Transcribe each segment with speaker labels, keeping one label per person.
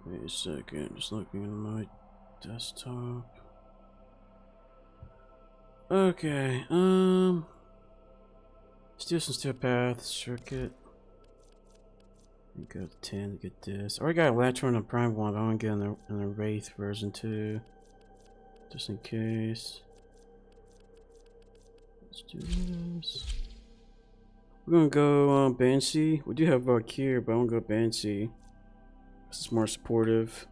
Speaker 1: Wait a second, just looking at my desktop. Okay, let's do some steel path circuit. We got 10 to get this. I already got a Lantern and Prime 1, but I want to get in the Wraith version 2. Just in case. Let's do this. We're gonna go Banshee. We do have Valkyrie, but I want to go Banshee. This is more supportive.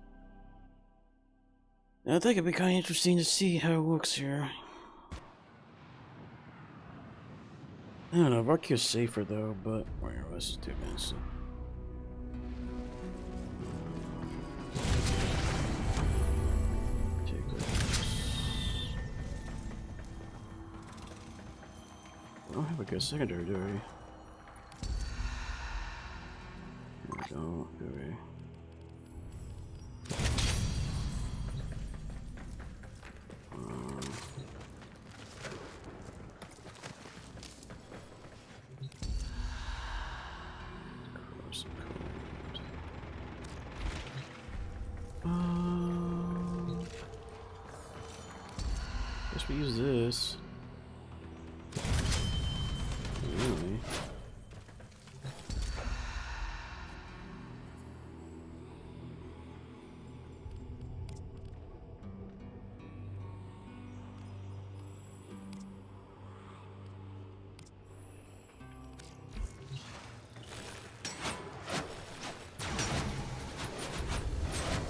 Speaker 1: And I think it'd be kind of interesting to see how it looks here. I don't know, Valkyrie's safer though, but where let's just do Banshee. I don't have a good secondary, do we? We don't, do we? Guess we use this. Really?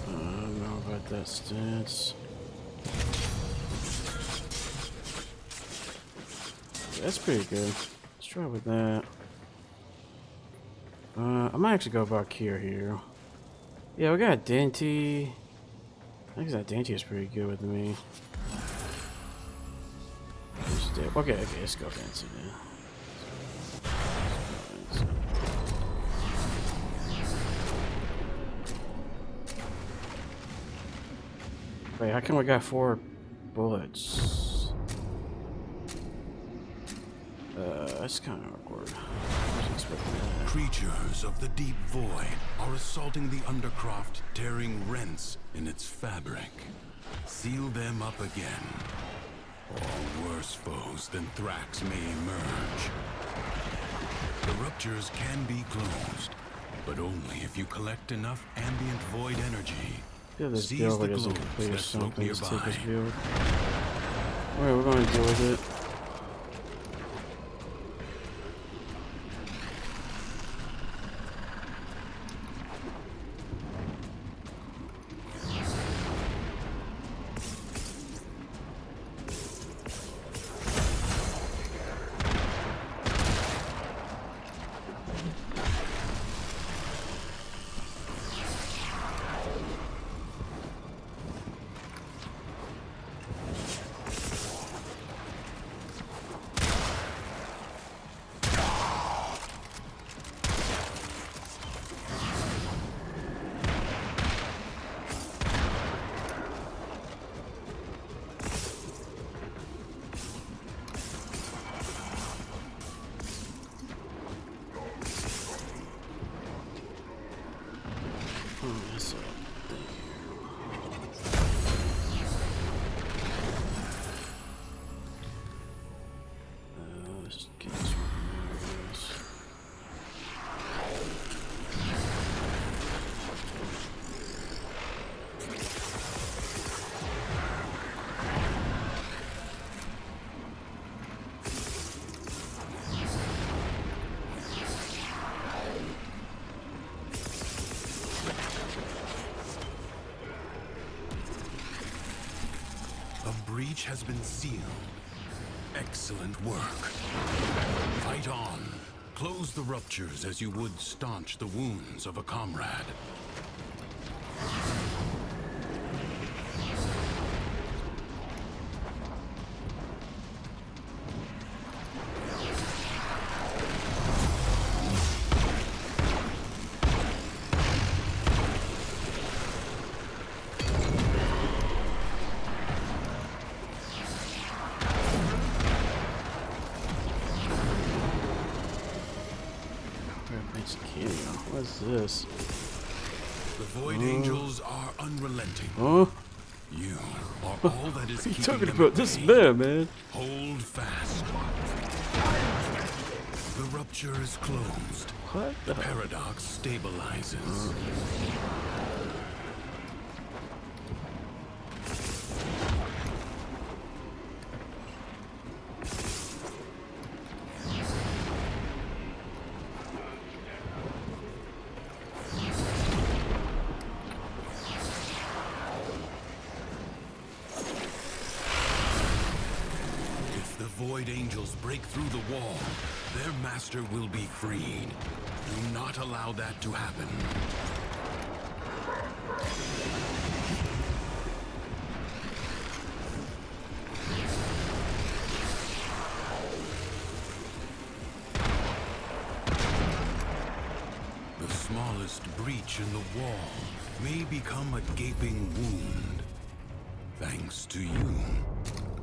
Speaker 1: I don't know about that stance. That's pretty good. Let's try with that. I might actually go Valkyrie here. Yeah, we got Dante. I think that Dante is pretty good with me. Okay, let's go Dante then. Wait, how come we got 4 bullets? That's kind of awkward.
Speaker 2: Creatures of the deep void are assaulting the Undercroft, tearing rents in its fabric. Seal them up again, or worse foes than Thrax may emerge. The ruptures can be closed, but only if you collect enough ambient void energy.
Speaker 1: Yeah, this
Speaker 2: Seize
Speaker 1: build
Speaker 2: the
Speaker 1: isn't
Speaker 2: globes
Speaker 1: complete or
Speaker 2: that float
Speaker 1: something. Let's take
Speaker 2: nearby.
Speaker 1: this build. Alright, we're going to deal with it.
Speaker 2: Breach has been sealed. Excellent work. Fight on. Close the ruptures as you would staunch the wounds of a comrade.
Speaker 1: What's this?
Speaker 2: The The Void Angels are unrelenting.
Speaker 1: Huh?
Speaker 2: You are all that is
Speaker 1: What are you
Speaker 2: keeping
Speaker 1: talking
Speaker 2: them
Speaker 1: about?
Speaker 2: at
Speaker 1: This
Speaker 2: bay.
Speaker 1: man.
Speaker 2: Hold fast. The rupture is closed.
Speaker 1: What
Speaker 2: The paradox stabilizes. If the Void Angels break through the wall, their master will be freed. Do not allow that to happen. The smallest breach in the wall may become a gaping wound. Thanks to you,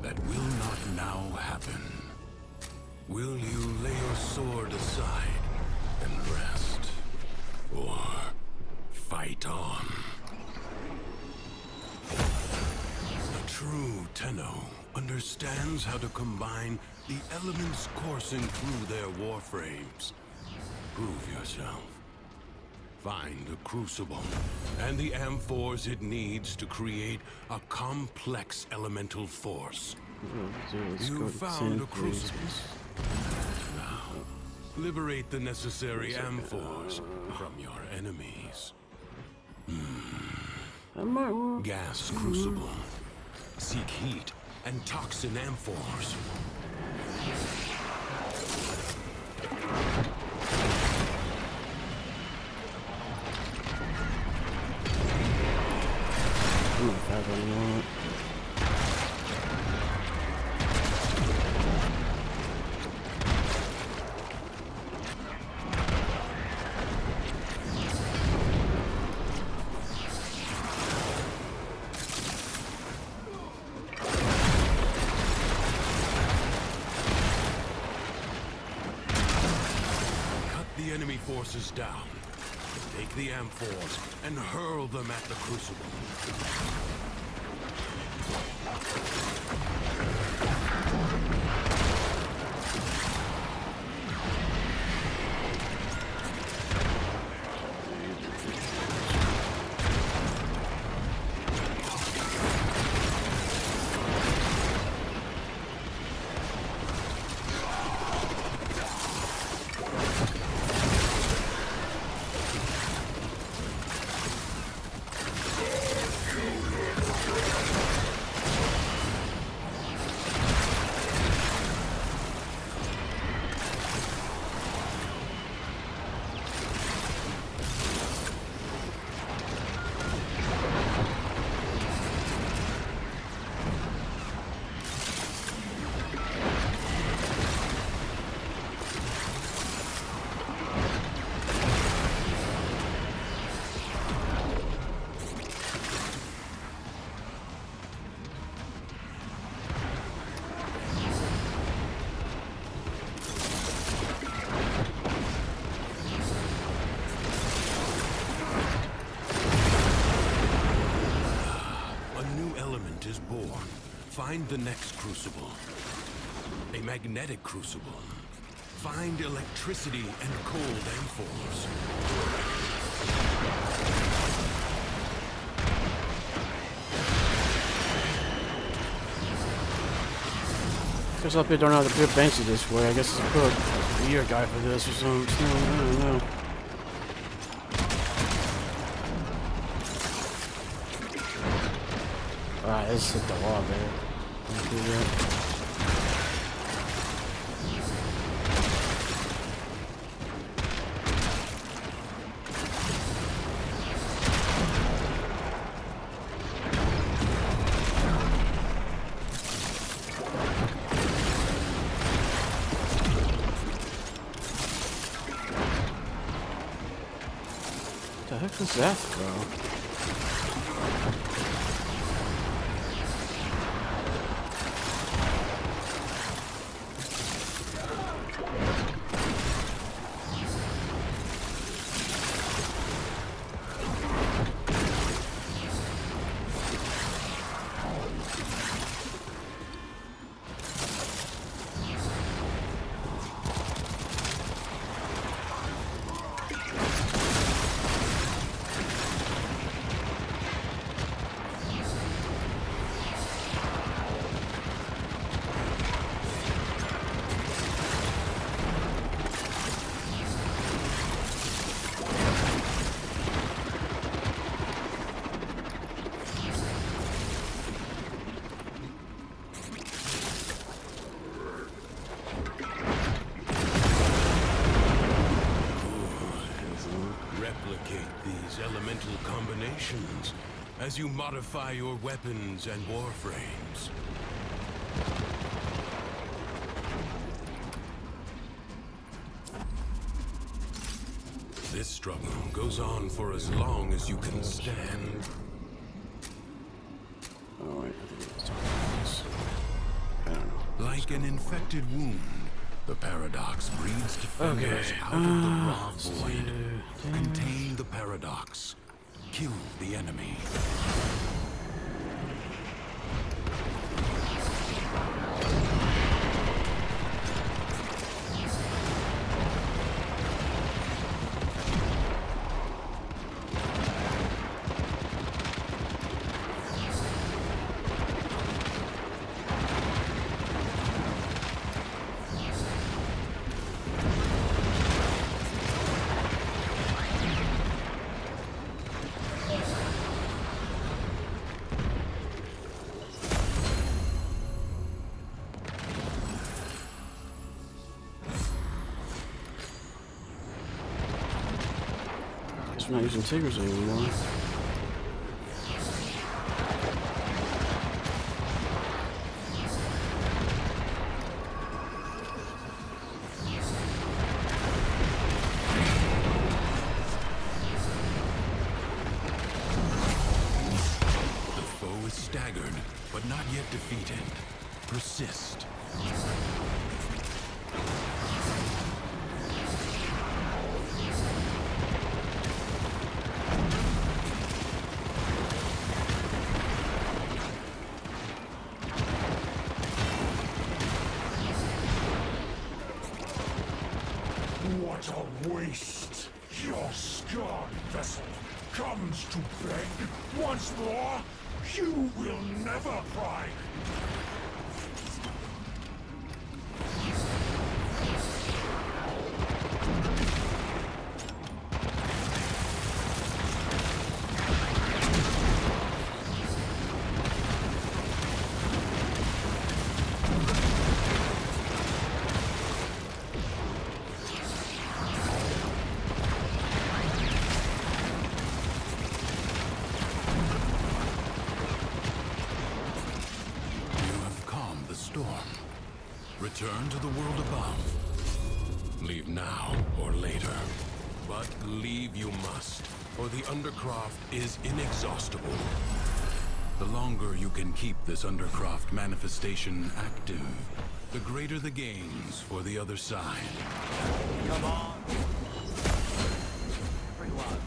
Speaker 2: that will not now happen. Will you lay your sword aside and rest? Or fight on? A true Tenno understands how to combine the elements coursing through their warframes. Prove yourself. Find the Crucible and the amphors it needs to create a complex elemental force. You found a Crucible. Now, liberate the necessary amphors from your enemies. Gas Crucible. Seek heat and toxin amphors. The enemy forces down. Take the amphors and hurl them at the Crucible. Is born. Find the next Crucible. A magnetic Crucible. Find electricity and cold amphors.
Speaker 1: Guess up here don't know how to build Banshee this way. I guess it's a book. You're a guy for this or something. I don't know. Alright, let's hit the wall there. Let's do that. What the heck was that, bro?
Speaker 2: innovations as you modify your weapons and warframes. This struggle goes on for as long as you can stand.
Speaker 1: Oh, wait, I think it was talking about this. I don't know.
Speaker 2: Like an infected wound, the paradox breeds defenders out of the raw void. Contain the paradox. Kill the enemy.
Speaker 1: We're not using Tigers anymore.
Speaker 2: The foe is staggered, but not yet defeated. Persist.
Speaker 3: What a waste! Your scarred vessel comes to beg once more. You will never pride.
Speaker 2: Return to the world above. Leave now or later. But leave you must, for the Undercroft is inexhaustible. The longer you can keep this Undercroft manifestation active, the greater the gains for the other side.
Speaker 4: Come on. Everyone.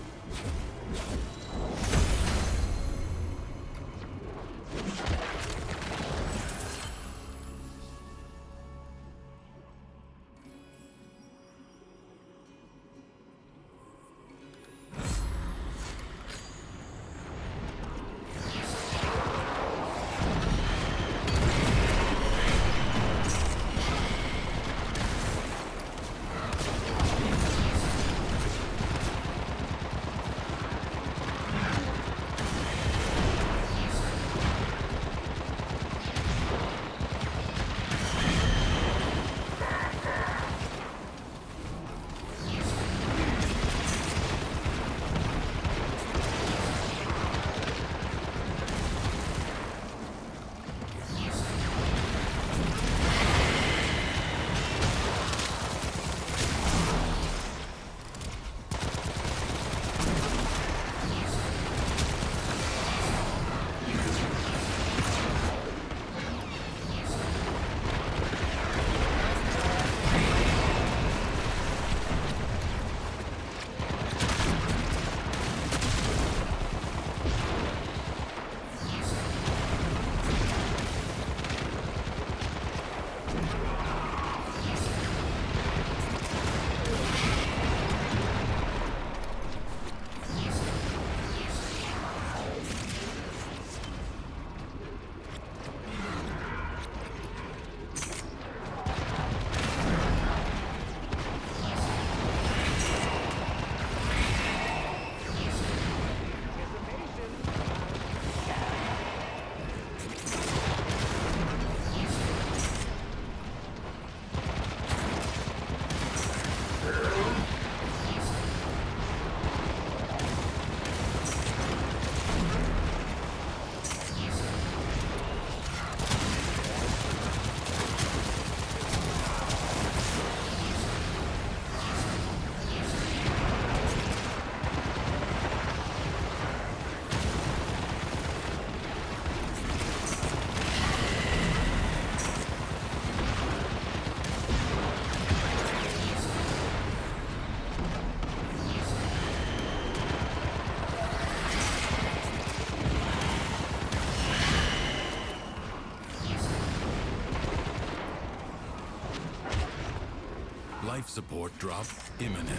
Speaker 2: Life support drop imminent.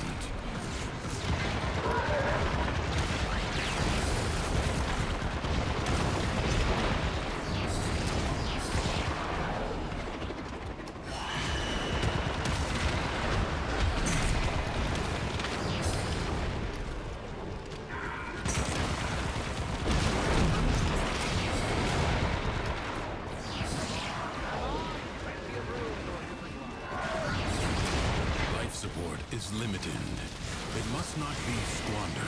Speaker 2: Support is limited. It must not be squandered.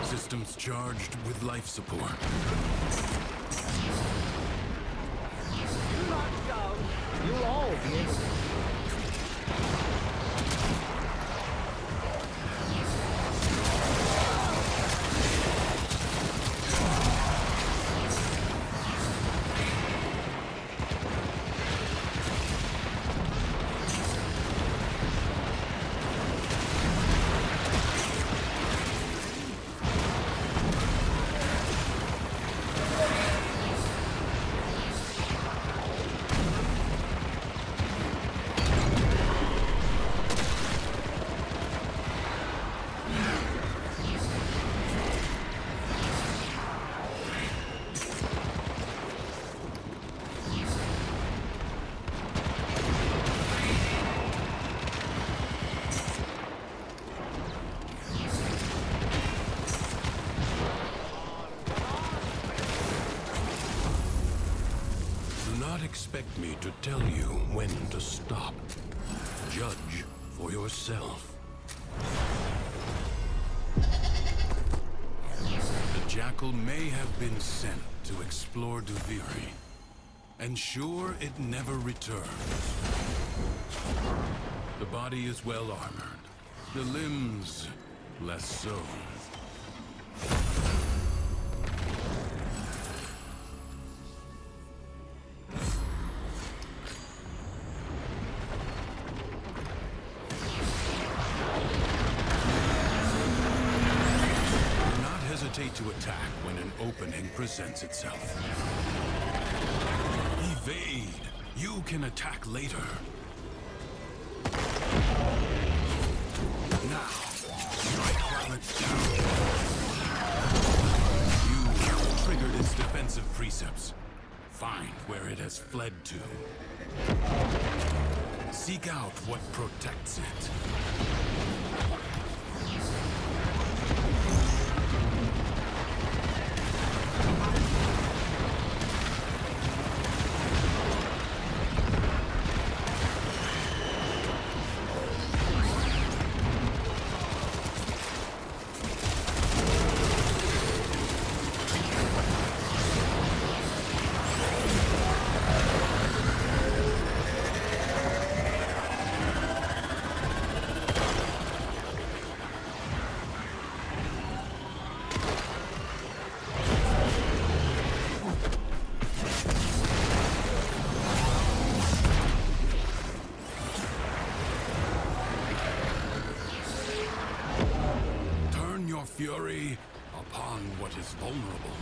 Speaker 2: Systems charged with life support.
Speaker 4: You knock down, you'll all be able to.
Speaker 2: Expect me to tell you when to stop. Judge for yourself. The Jackal may have been sent to explore Duviri, and sure, it never returns. The body is well armored, the limbs less so. To attack when an opening presents itself. Evade. You can attack later. Now, strike while it's down. You triggered its defensive precepts. Find where it has fled to. Seek out what protects it. Fury upon what is vulnerable.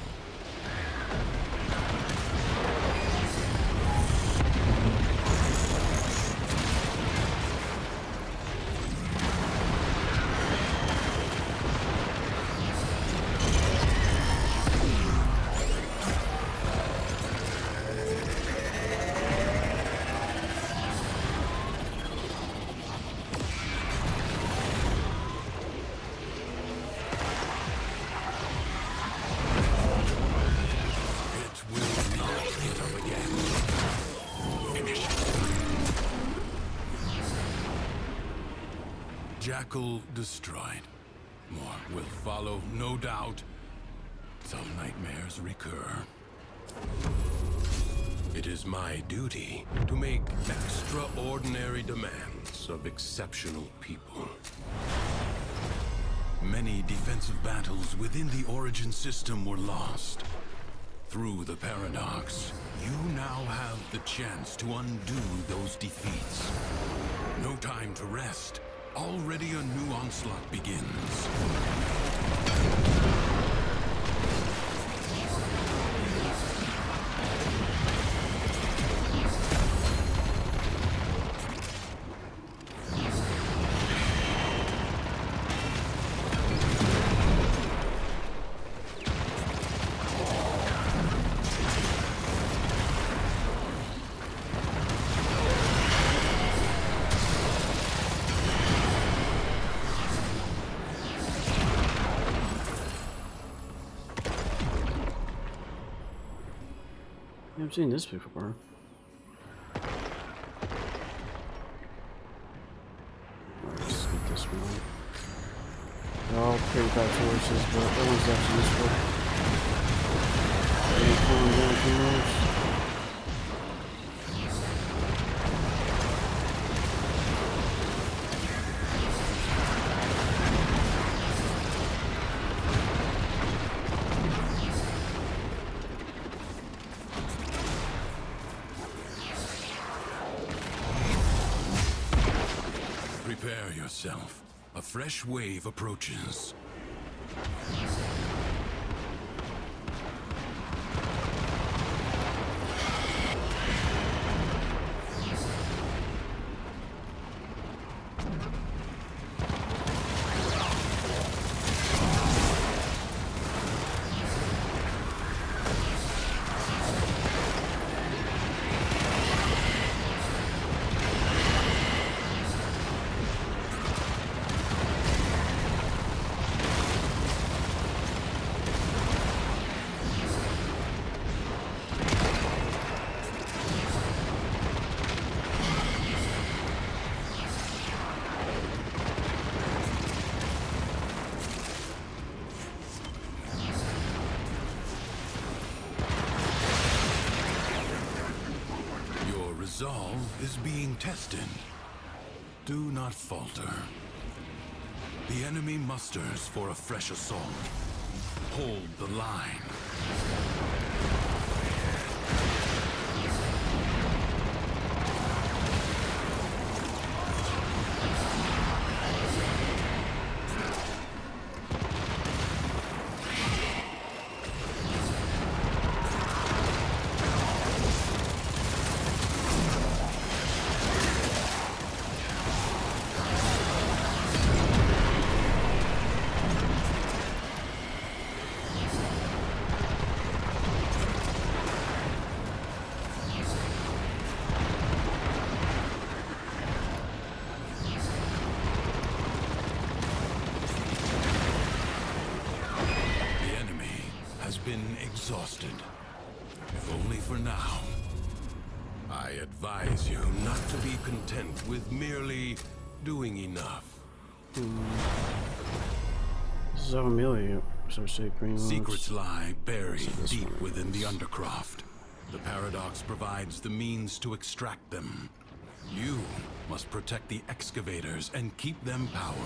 Speaker 2: Jackal destroyed. More will follow, no doubt. Some nightmares recur. It is my duty to make extraordinary demands of exceptional people. Many defensive battles within the Origin system were lost. Through the paradox, you now have the chance to undo those defeats. No time to rest. Already a new onslaught begins.
Speaker 1: I've seen this before. Let's get this one. They're all pretty bad choices, but that one's actually useful. Ain't pulling down too much.
Speaker 2: Prepare yourself. A fresh wave approaches. Resolve is being tested. Do not falter. The enemy musters for a fresh assault. Hold the line. Exhausted, if only for now. I advise you not to be content with merely doing enough.
Speaker 1: This is all familiar, so say pretty much.
Speaker 2: Secrets lie buried deep within the Undercroft. The Paradox provides the means to extract them. You must protect the excavators and keep them powered.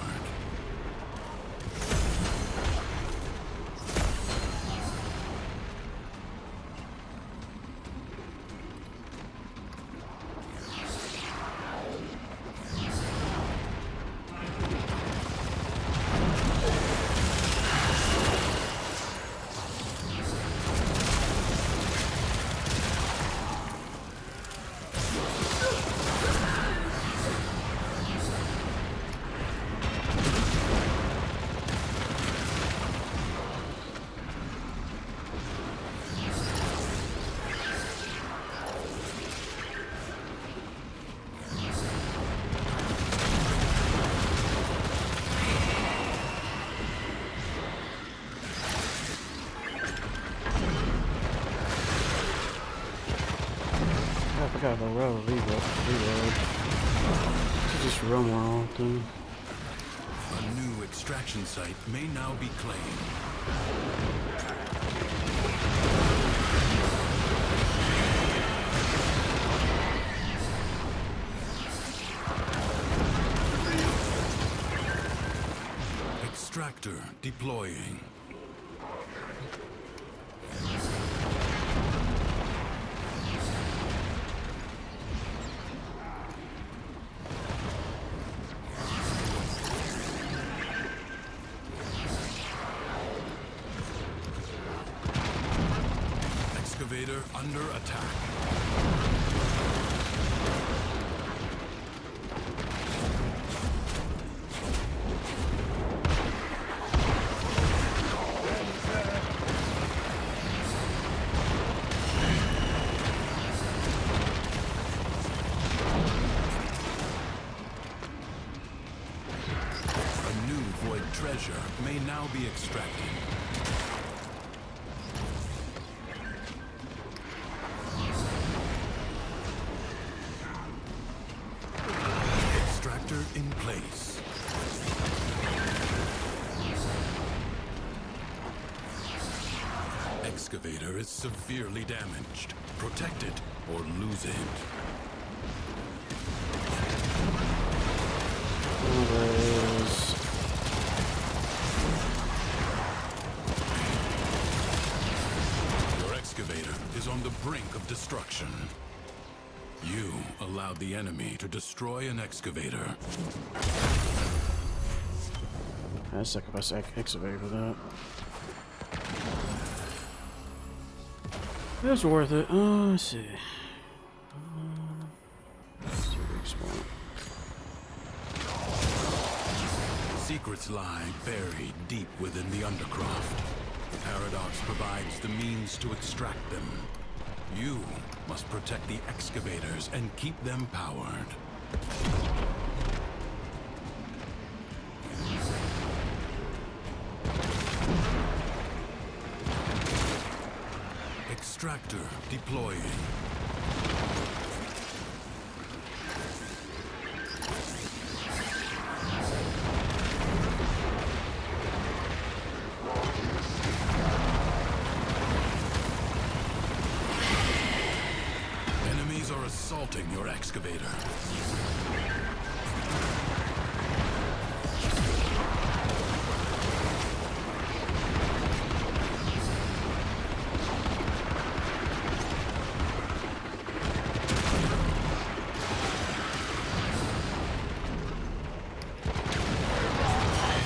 Speaker 1: I gotta reload. Just run more often.
Speaker 2: extraction site may now be claimed. Extractor deploying. Excavator under attack. A new void treasure may now be extracted. Extractor in place. Excavator is severely damaged. Protect it or lose it. Your excavator is on the brink of destruction. You allowed the enemy to destroy an excavator.
Speaker 1: I sacrifice excavator for that. It was worth it. Let's see.
Speaker 2: Secrets lie buried deep within the Undercroft. Paradox provides the means to extract them. You must protect the excavators and keep them powered. Extractor deploying. Enemies are assaulting your excavator.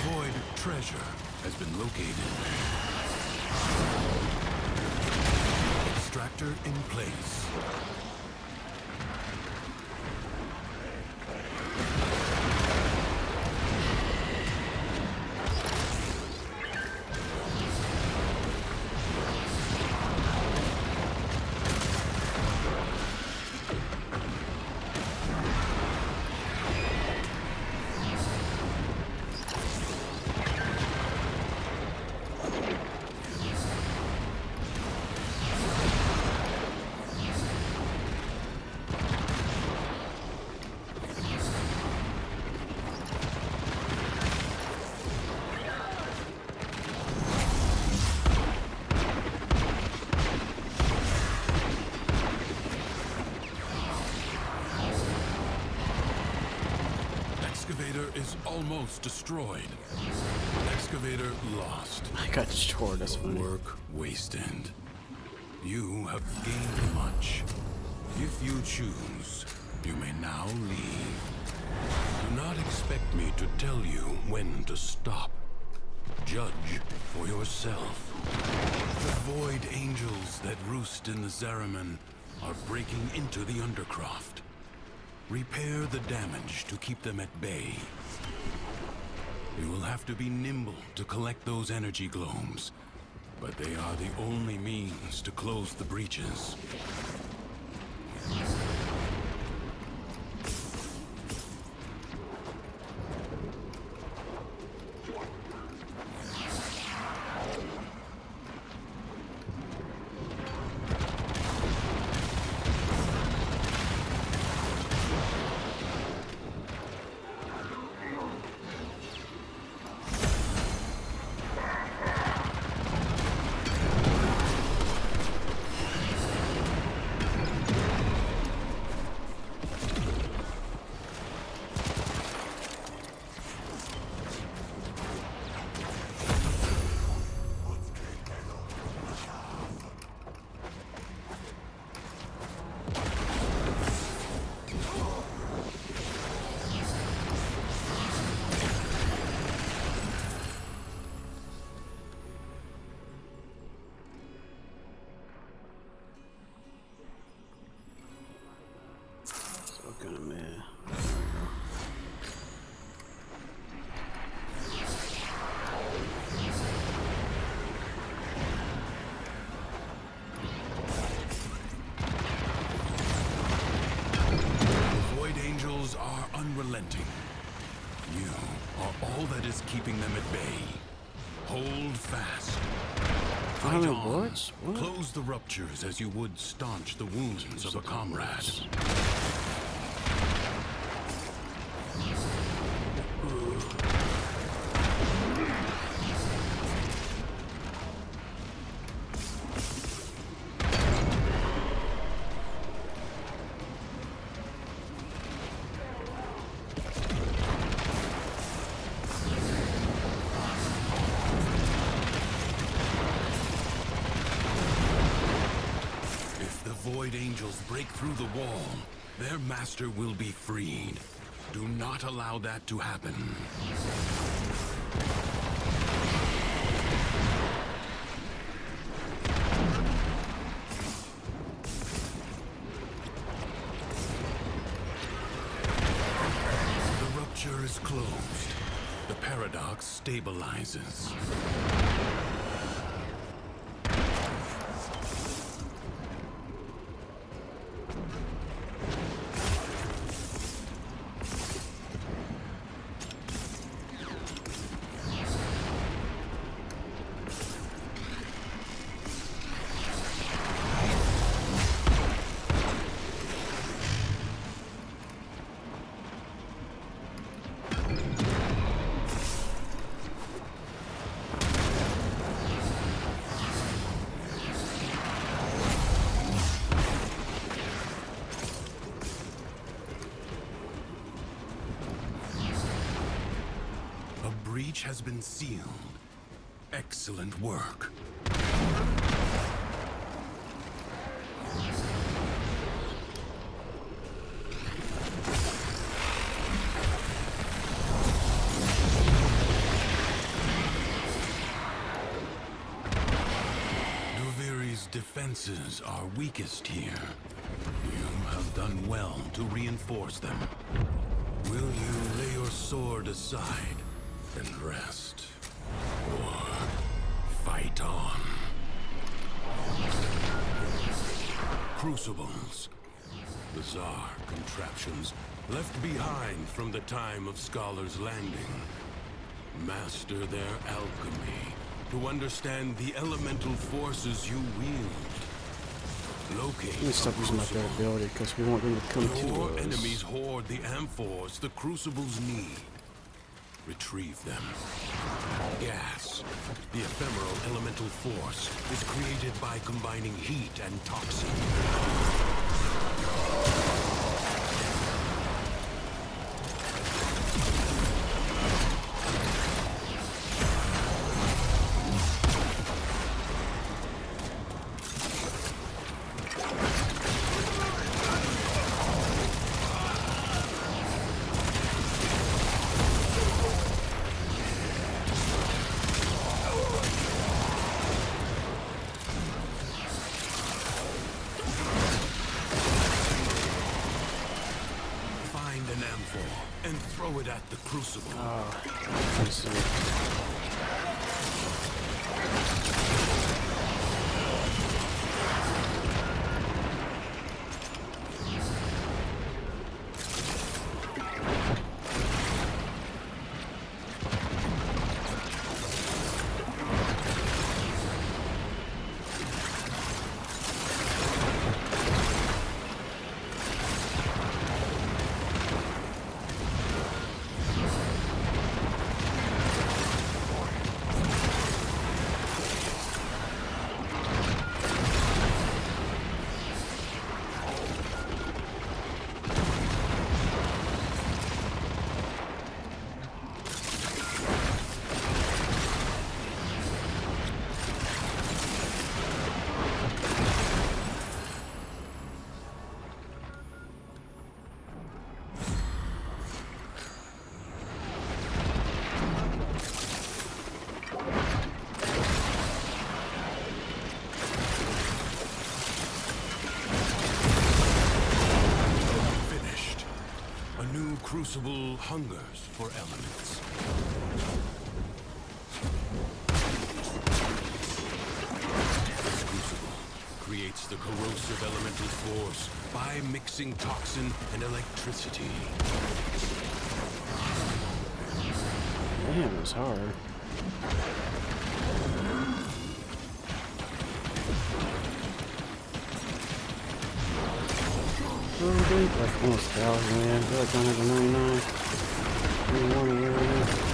Speaker 2: Void treasure has been located. Extractor in place. Excavator is almost destroyed. Excavator lost.
Speaker 1: I got destroyed, that's funny.
Speaker 2: Work wasted. You have gained much. If you choose, you may now leave. Do not expect me to tell you when to stop. Judge for yourself. The void angels that roost in the Zariman are breaking into the Undercroft. Repair the damage to keep them at bay. You will have to be nimble to collect those energy glomes, but they are the only means to close the breaches. all that is keeping them at bay. Hold fast. Fight
Speaker 1: 500
Speaker 2: on.
Speaker 1: bullets? What?
Speaker 2: Close the ruptures as you would staunch the wounds of a comrade. Void Angels break through the wall, their master will be freed. Do not allow that to happen. The rupture is closed. The paradox stabilizes. Breach has been sealed. Excellent work. Duviri's defenses are weakest here. You have done well to reinforce them. Will you lay your sword aside and rest, or fight on? Crucibles, bizarre contraptions left behind from the time of Scholar's Landing. Master their alchemy to understand the elemental forces you wield. Locate.
Speaker 1: Let me stop using my third ability because we want them to come to
Speaker 2: Your
Speaker 1: us.
Speaker 2: enemies hoard the amphors the crucibles need. Retrieve them. Gas, the ephemeral elemental force, is created by combining heat and toxin. And throw it at the crucible.
Speaker 1: I see it. Crucible hungers for elements. This crucible creates the corrosive elemental force by mixing toxin and electricity. Damn, it's hard. Oh, dude, like almost 1,000, man. I feel like I'm at 99. 91 or whatever.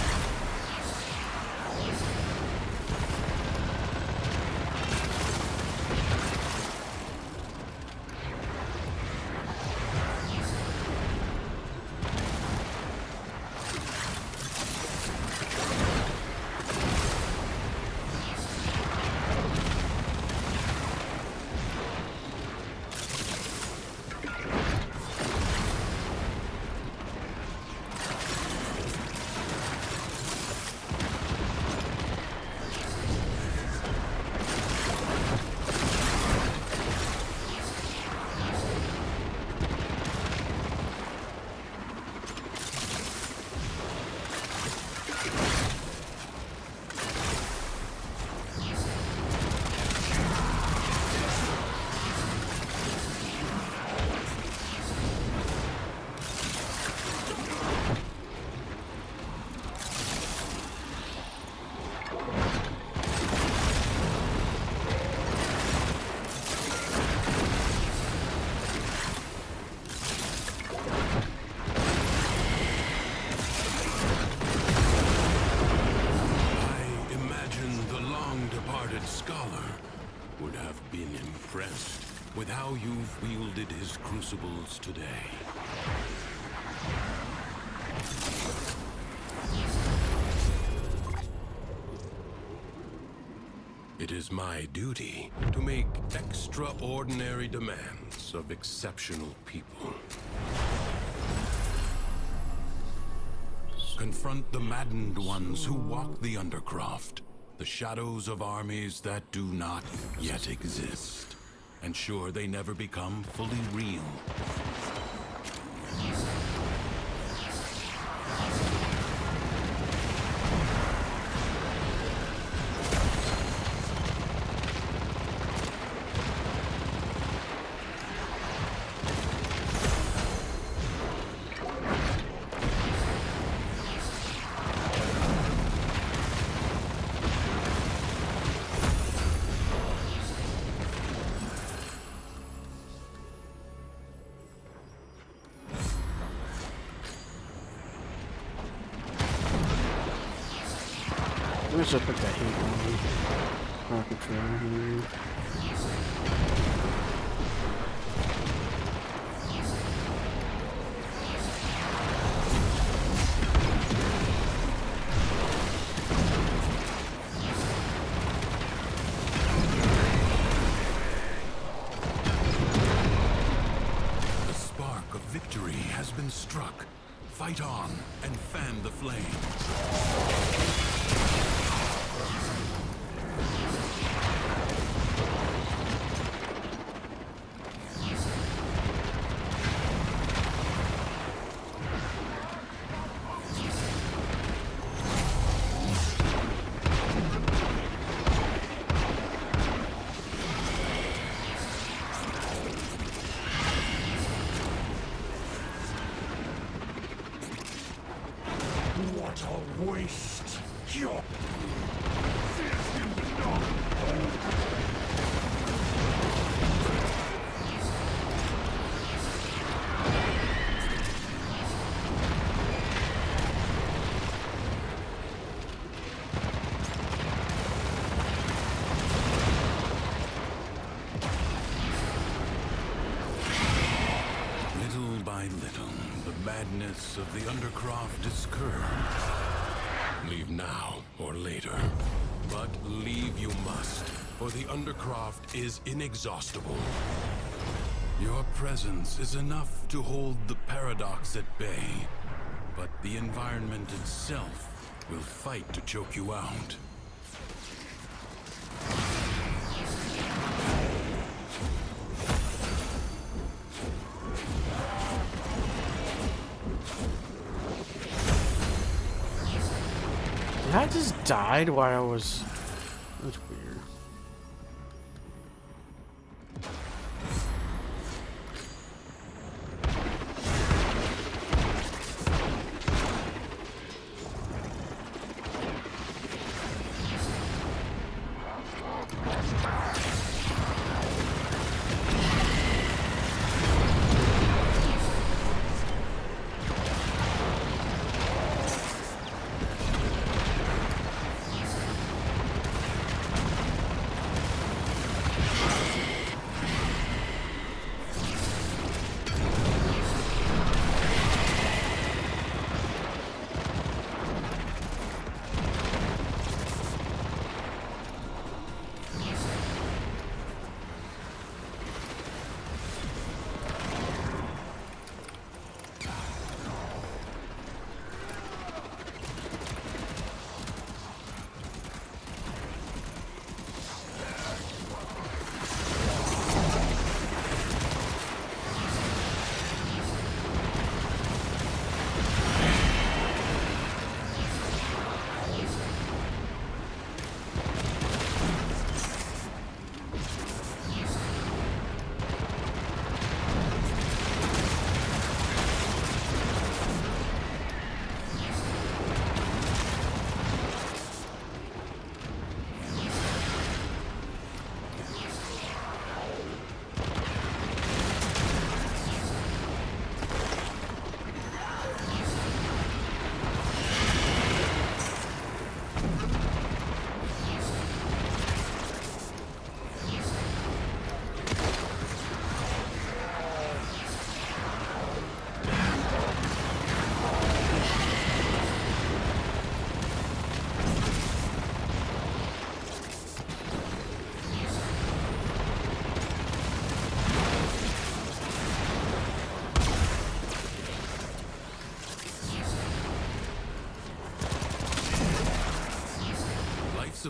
Speaker 2: With how you've wielded his crucibles today. It is my duty to make extraordinary demands of exceptional people. Confront the maddened ones who walk the Undercroft, the shadows of armies that do not yet exist. Ensure they never become fully real.
Speaker 1: I should put that heat on. Power control here.
Speaker 2: The spark of victory has been struck. Fight on and fan the flame.
Speaker 3: What a waste! You're...
Speaker 2: Little by little, the madness of the Undercroft is curbed. Leave now or later. But leave you must, for the Undercroft is inexhaustible. Your presence is enough to hold the paradox at bay, but the environment itself will fight to choke you out.
Speaker 1: I just died while I was... That's weird.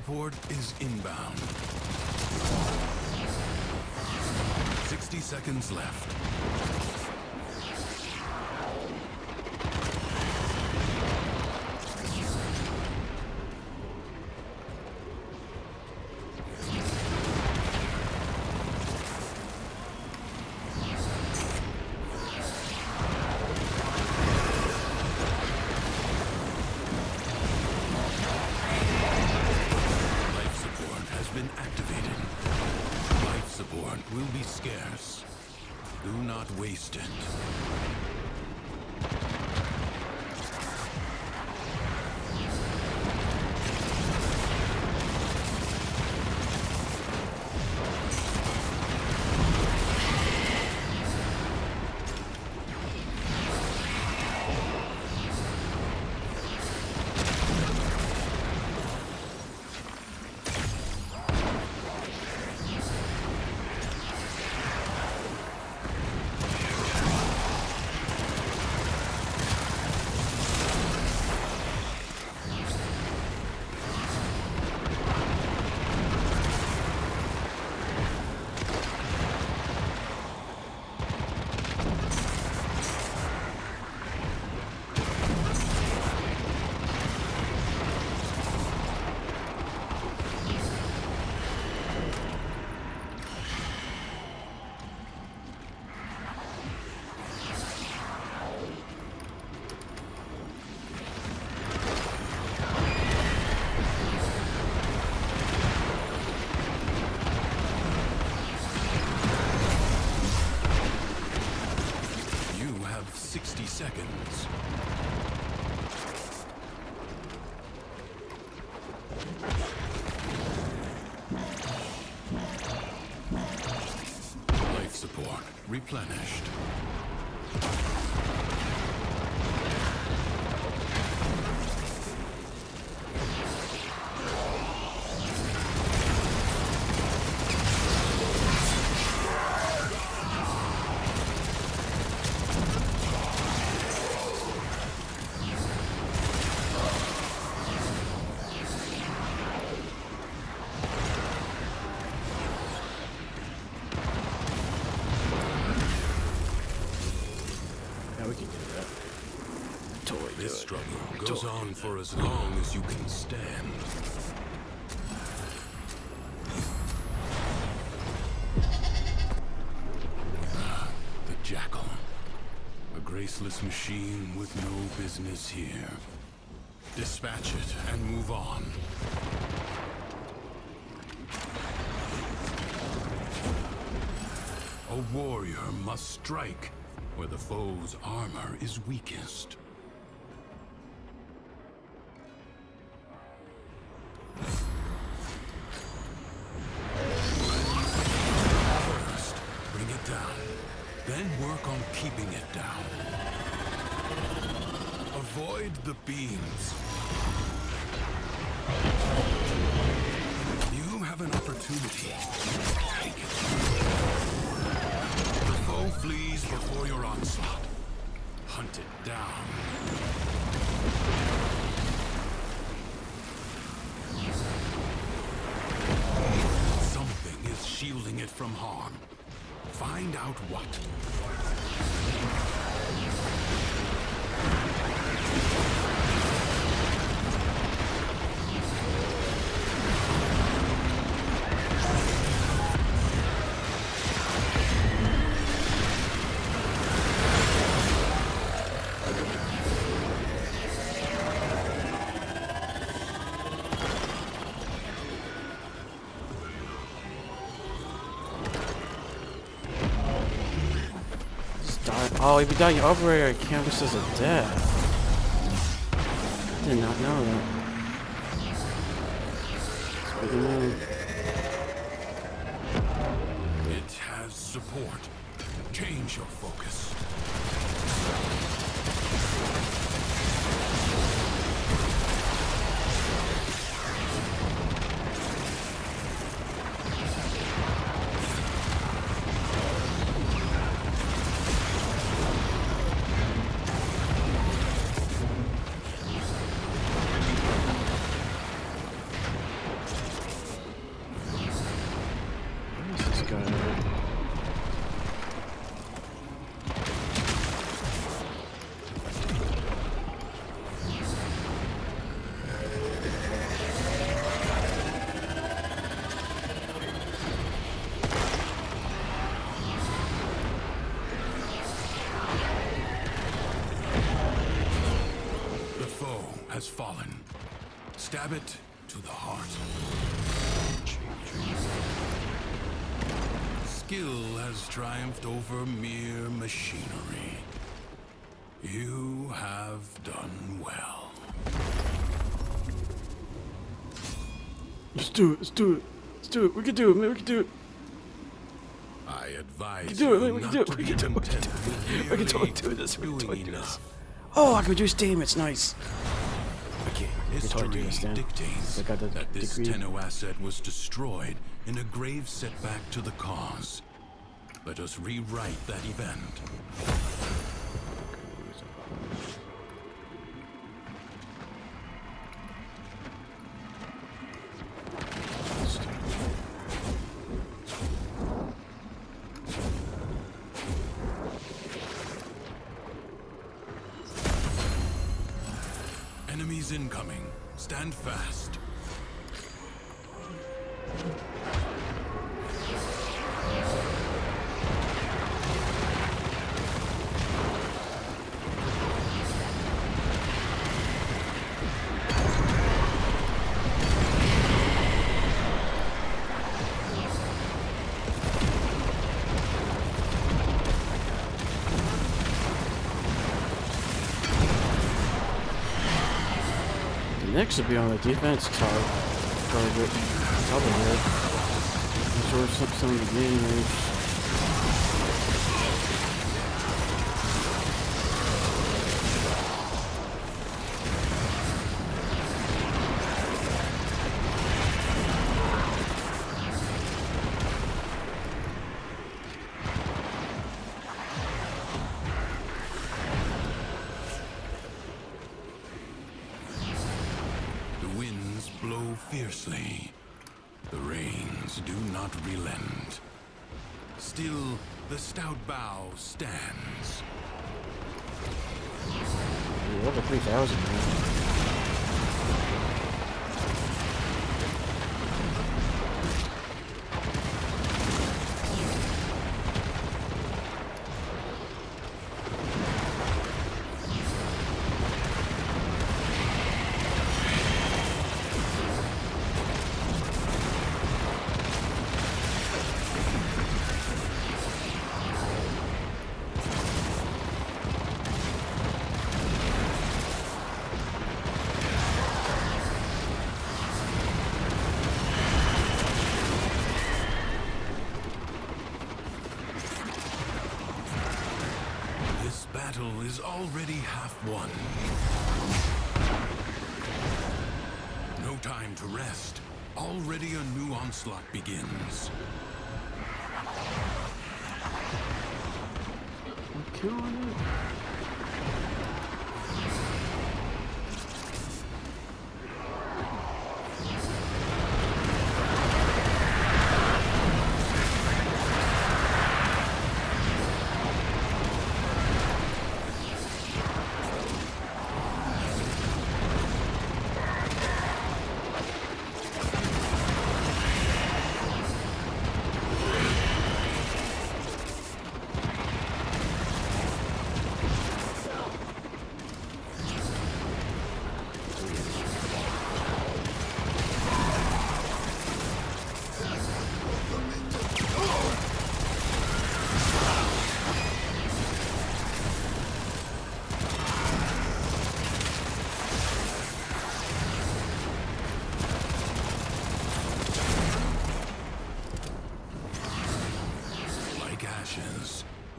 Speaker 2: support is inbound. 60 seconds left. Will be scarce. Do not waste it. Seconds. Life support replenished. This struggle goes on for as long as you can stand. The Jackal. A graceless machine with no business here. Dispatch it and move on. A warrior must strike where the foe's armor is weakest. First, bring it down. Then work on keeping it down. Avoid the beams. You have an opportunity. Take it. The foe flees before your onslaught. Hunt it down. Something is shielding it from harm. Find out what.
Speaker 1: Oh, if you die, your operator canvases a death. Did not know that.
Speaker 2: It has support. Change your focus.
Speaker 1: guy.
Speaker 2: The foe has fallen. Stab it to the heart. Skill has triumphed over mere machinery. You have done well.
Speaker 1: Let's do it. Let's do it. Let's do it. We can do it, man. We can do it.
Speaker 2: I advise
Speaker 1: We can do it, man.
Speaker 2: you
Speaker 1: We can
Speaker 2: not
Speaker 1: do it.
Speaker 2: to
Speaker 1: We
Speaker 2: be
Speaker 1: can do it.
Speaker 2: content with
Speaker 1: We can totally
Speaker 2: merely
Speaker 1: do this. We can totally
Speaker 2: doing
Speaker 1: do this.
Speaker 2: enough.
Speaker 1: Oh, I could use Steam. It's nice. Okay. We can totally do
Speaker 2: History
Speaker 1: this, Dan.
Speaker 2: dictates
Speaker 1: I got the
Speaker 2: that this
Speaker 1: degree.
Speaker 2: Tenno asset was destroyed in a grave setback to the cause. Let us rewrite that event. Enemies incoming. Stand fast.
Speaker 1: Next would be on the defense target. Probably. Absorb some of the damage.
Speaker 2: The winds blow fiercely. The rains do not relent. Still, the stout bow stands.
Speaker 1: Yeah, over 3,000, man.
Speaker 2: This battle is already half won. No time to rest. Already a new onslaught begins.
Speaker 1: I'm killing it.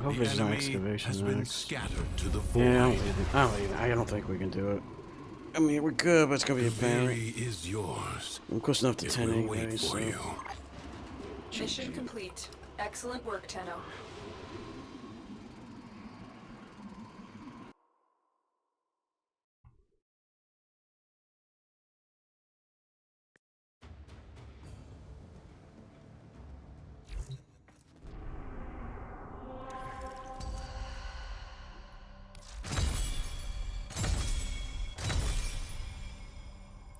Speaker 1: I hope
Speaker 2: The
Speaker 1: there's no
Speaker 2: enemy
Speaker 1: excavation
Speaker 2: has been
Speaker 1: next.
Speaker 2: scattered to the void.
Speaker 1: Yeah, I don't think we can do it. I mean, we're good, but it's gonna be a pain.
Speaker 2: Fury is yours.
Speaker 1: I'm close enough to
Speaker 2: It
Speaker 1: 10
Speaker 2: will
Speaker 1: anyway,
Speaker 2: wait for
Speaker 1: so.
Speaker 2: you.
Speaker 5: Mission complete. Excellent work, Tenno.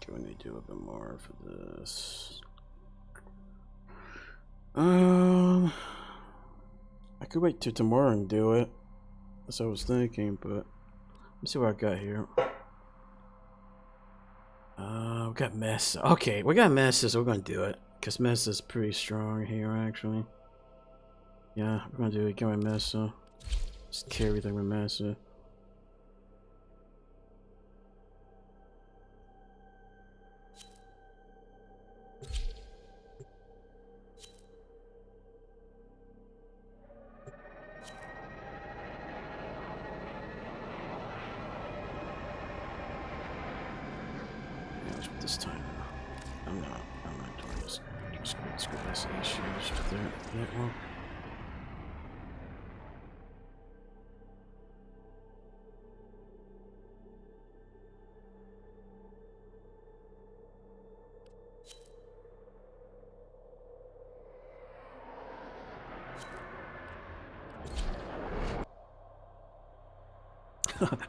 Speaker 1: do I need to do a bit more for this? I could wait till tomorrow and do it. That's what I was thinking, but let's see what I got here. We got Mesa. Okay, we got Mesa, so we're gonna do it. Because Mesa's pretty strong here, actually. Yeah, we're gonna do it. Get my Mesa. Just carry everything with Mesa. This time, I'm not doing this. Screw this issues with that one.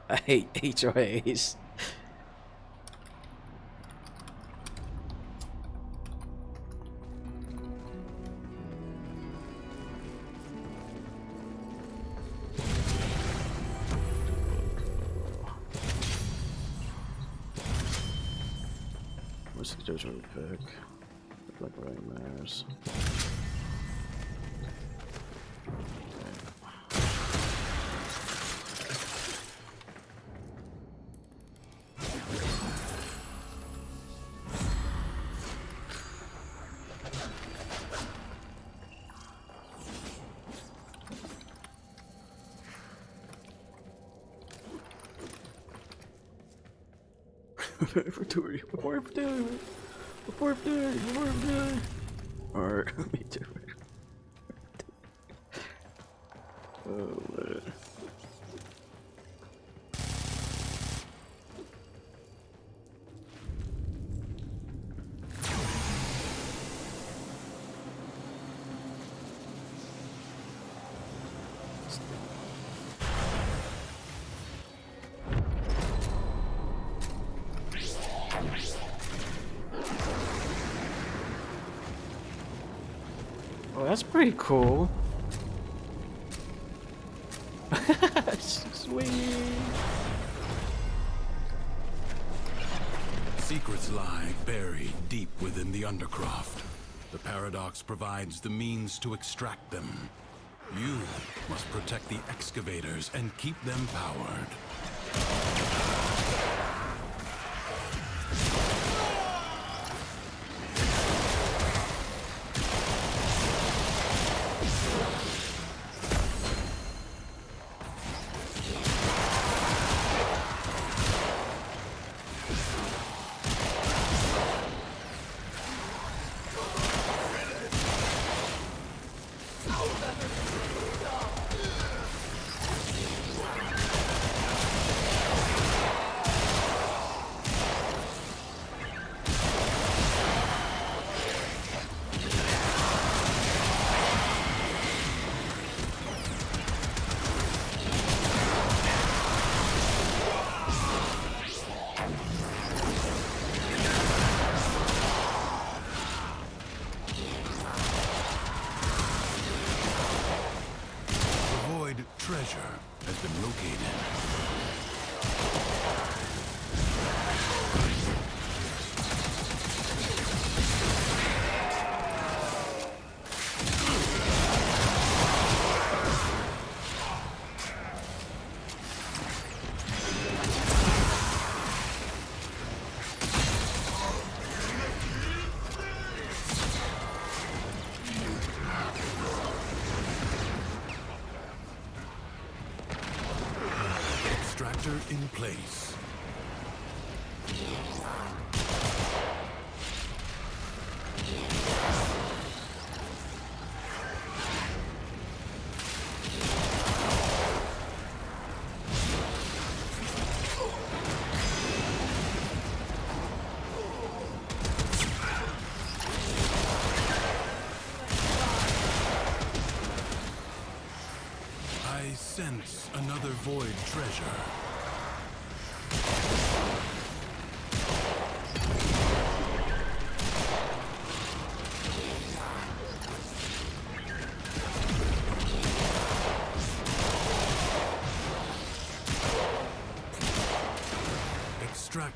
Speaker 1: I hate HOAs. What's the judgment pick? Look like right matters. Before I'm doing. Alright, me too. Oh, man. Oh, that's pretty cool. Sweet.
Speaker 2: Secrets lie buried deep within the Undercroft. The Paradox provides the means to extract them. You must protect the excavators and keep them powered. Treasure has been located. Extractor in place. I sense another void treasure.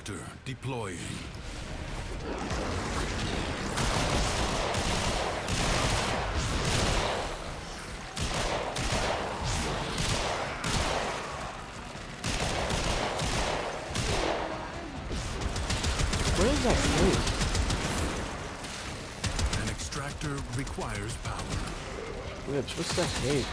Speaker 2: Extractor deploying.
Speaker 1: Where is that gate?
Speaker 2: An extractor requires power.
Speaker 1: Which? What's that gate?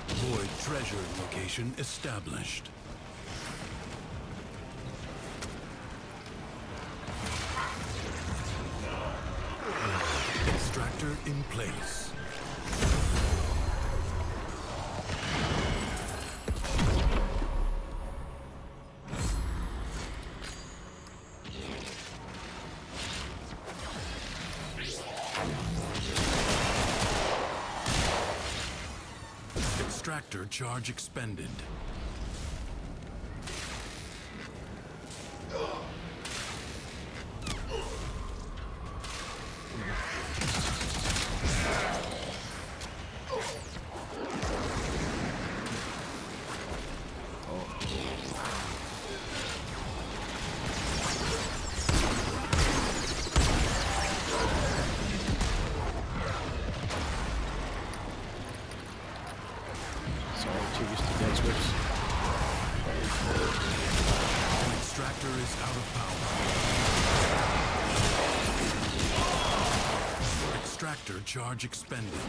Speaker 2: Void treasure location established. Extractor in place. Extractor charge expended.
Speaker 1: Sorry, too used to dead switch.
Speaker 2: An extractor is out of power. Extractor charge expended.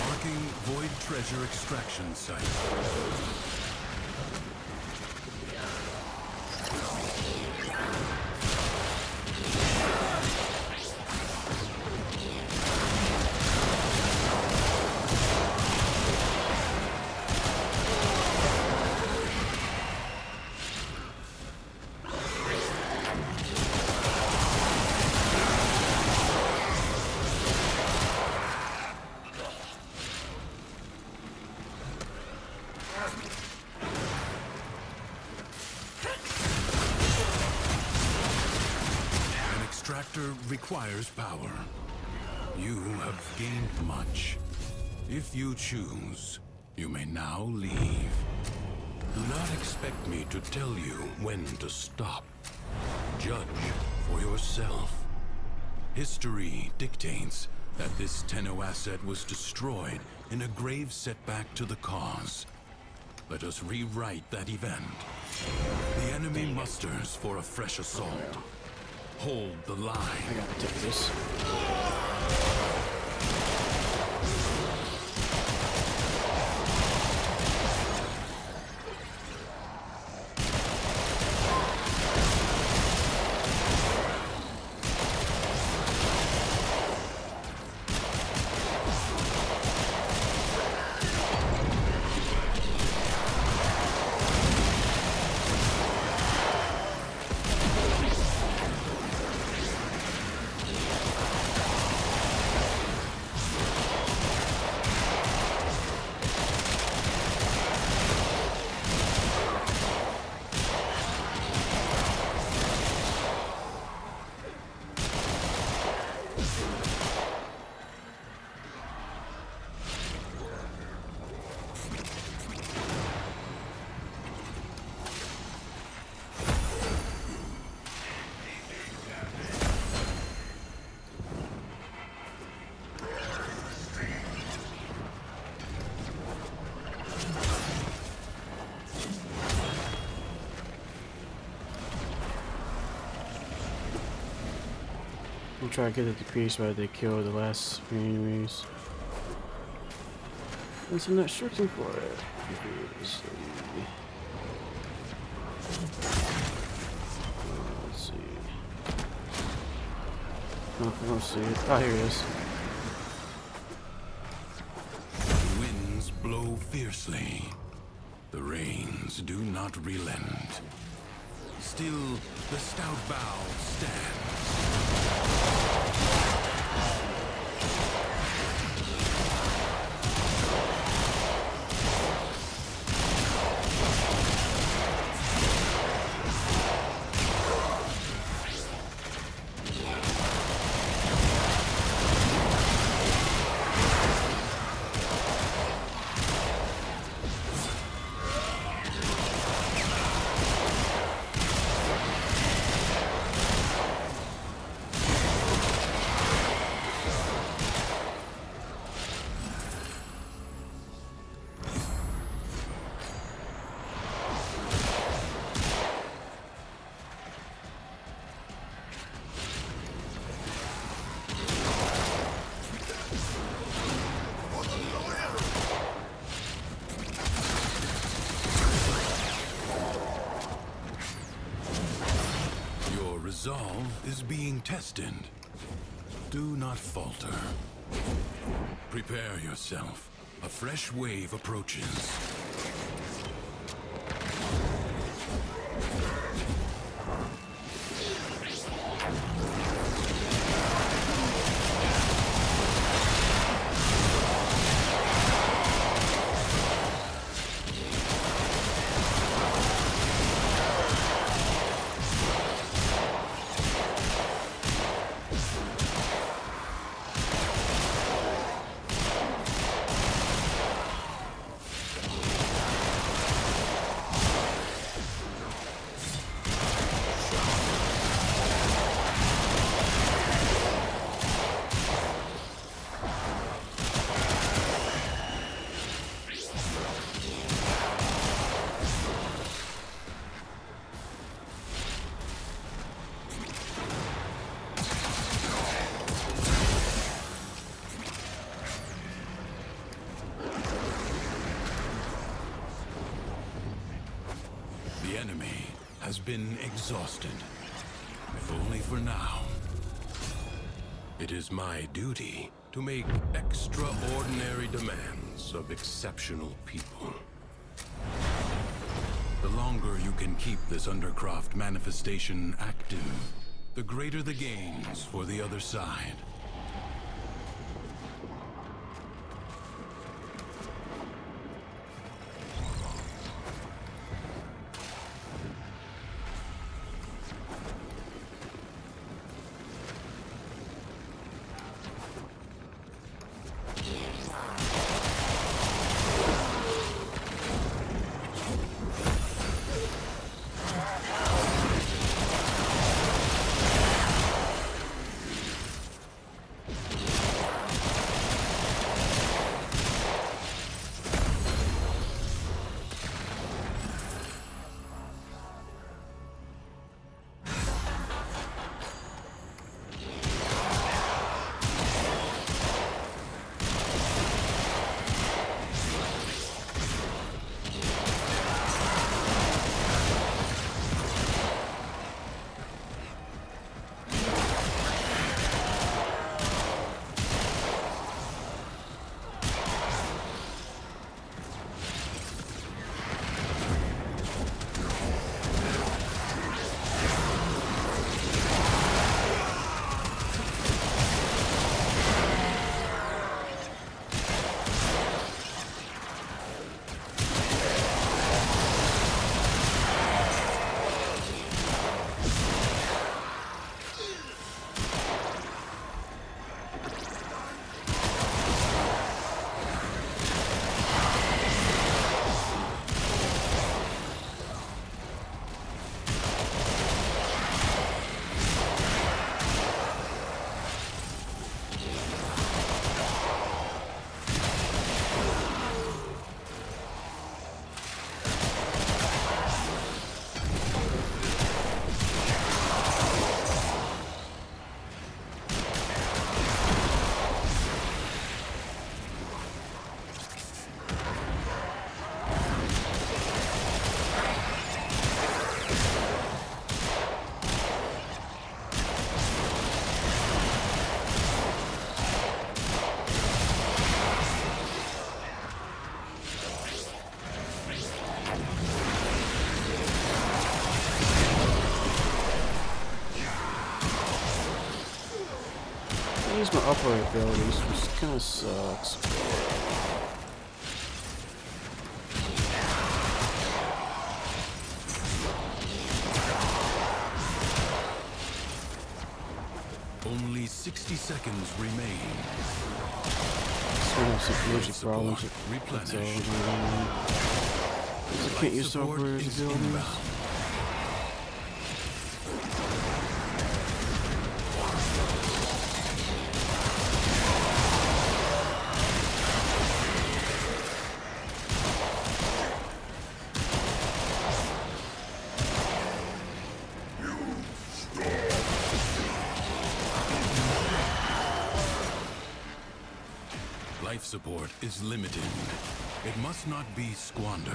Speaker 2: Marking void treasure extraction site. An extractor requires power. You have gained much. If you choose, you may now leave. Do not expect me to tell you when to stop. Judge for yourself. History dictates that this Tenno asset was destroyed in a grave setback to the cause. Let us rewrite that event. The enemy musters for a fresh assault. Hold the line.
Speaker 1: I gotta take this. I'm trying to get the decrease where they kill the last few enemies. And so I'm not searching for it. Let's see. Oh, I don't see it. Oh, here it is.
Speaker 2: Winds blow fiercely. The rains do not relent. Still, the stout bow stands. resolve is being tested. Do not falter. Prepare yourself. A fresh wave approaches. The enemy has been exhausted, if only for now. It is my duty to make extraordinary demands of exceptional people. The longer you can keep this Undercroft manifestation active, the greater the gains for the other side.
Speaker 1: Use my upper abilities, which kind of sucks.
Speaker 2: Only 60 seconds remain.
Speaker 1: So I have some allergic problems.
Speaker 2: Replenish.
Speaker 1: I can't use
Speaker 2: Support
Speaker 1: upper
Speaker 2: is
Speaker 1: abilities.
Speaker 2: inbound. Life support is limited. It must not be squandered.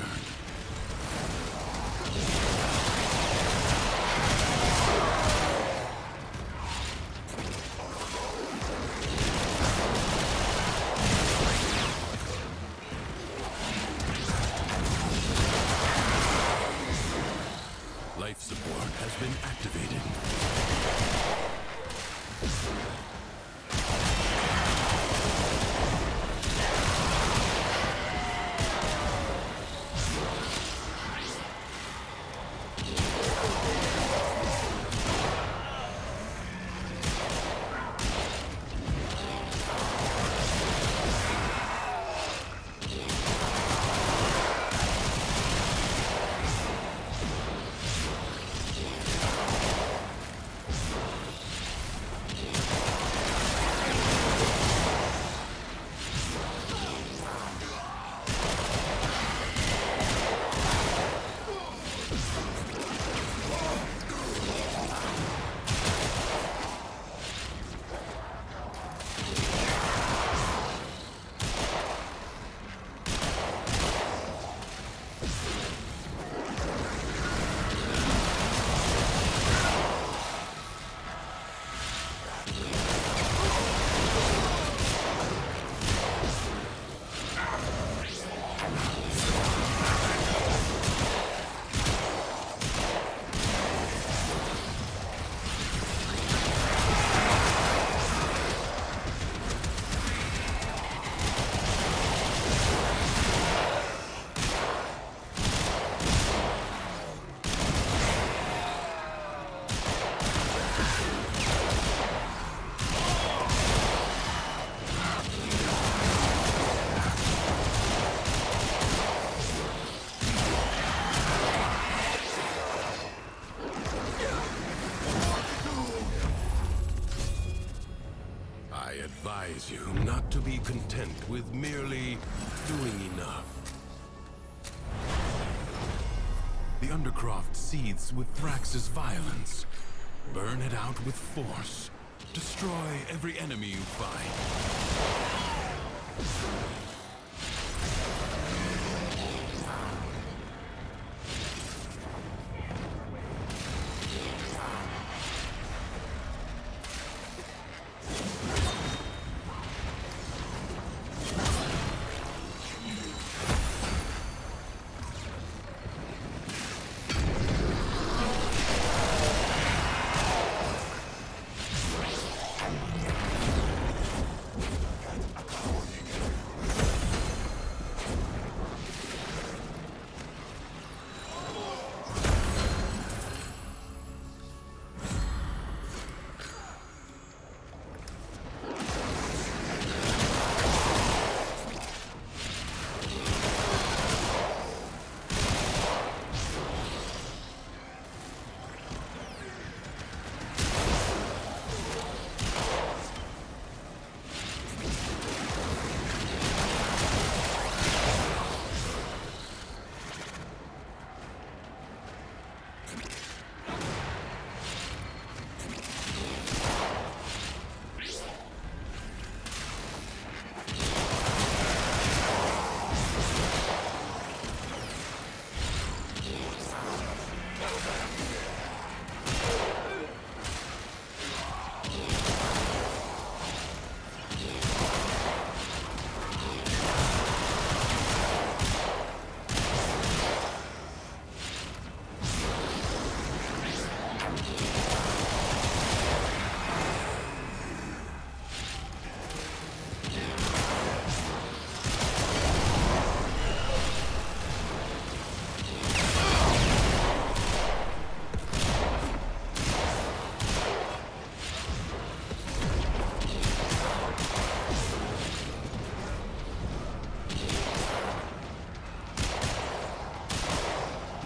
Speaker 2: content with merely doing enough. The Undercroft seethes with Thrax's violence. Burn it out with force. Destroy every enemy you find.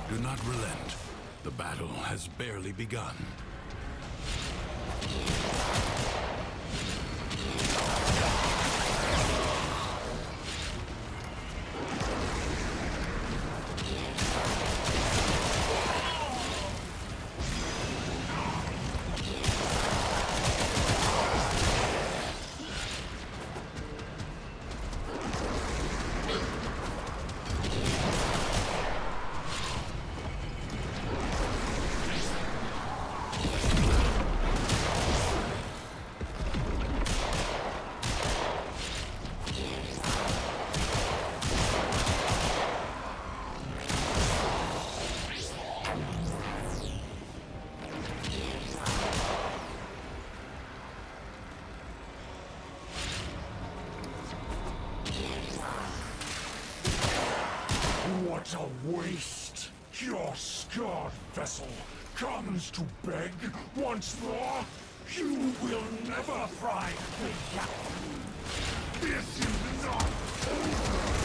Speaker 2: Do not relent. The battle has barely begun.
Speaker 3: What a waste! Your scarred vessel comes to beg once more. You will never find the gap. This is not over.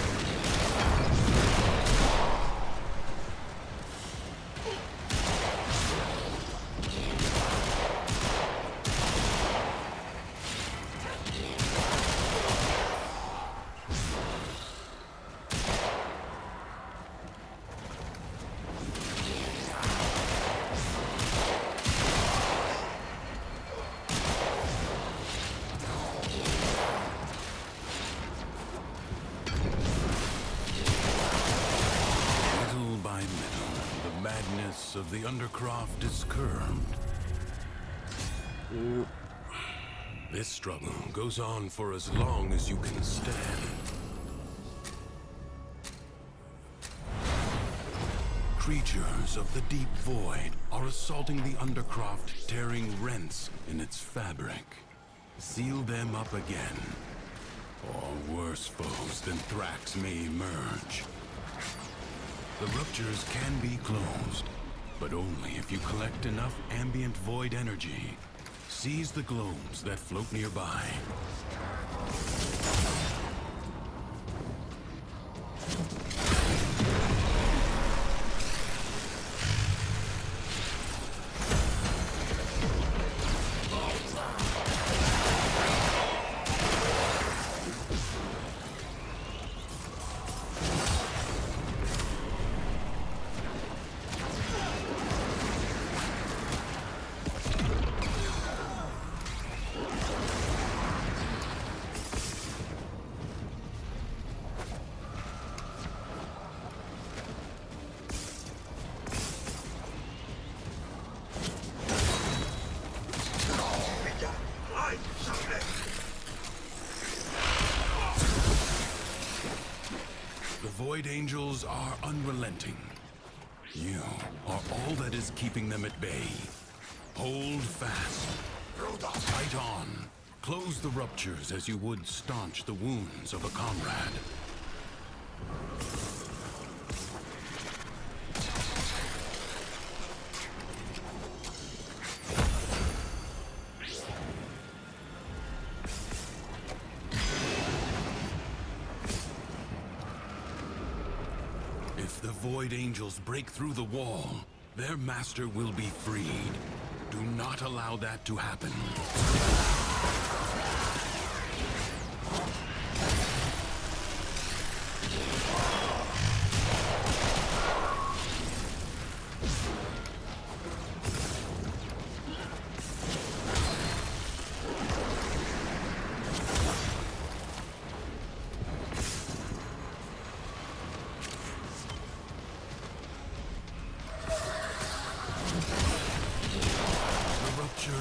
Speaker 2: Of the Undercroft is curbed. This struggle goes on for as long as you can stand. Creatures of the deep void are assaulting the Undercroft, tearing rents in its fabric. Seal them up again, or worse foes than Thrax may emerge. The ruptures can be closed, but only if you collect enough ambient void energy. Seize the globes that float nearby. Void Angels are unrelenting. You are all that is keeping them at bay. Hold fast. Fight on. Close the ruptures as you would staunch the wounds of a comrade. If the Void Angels break through the wall, their master will be freed. Do not allow that to happen.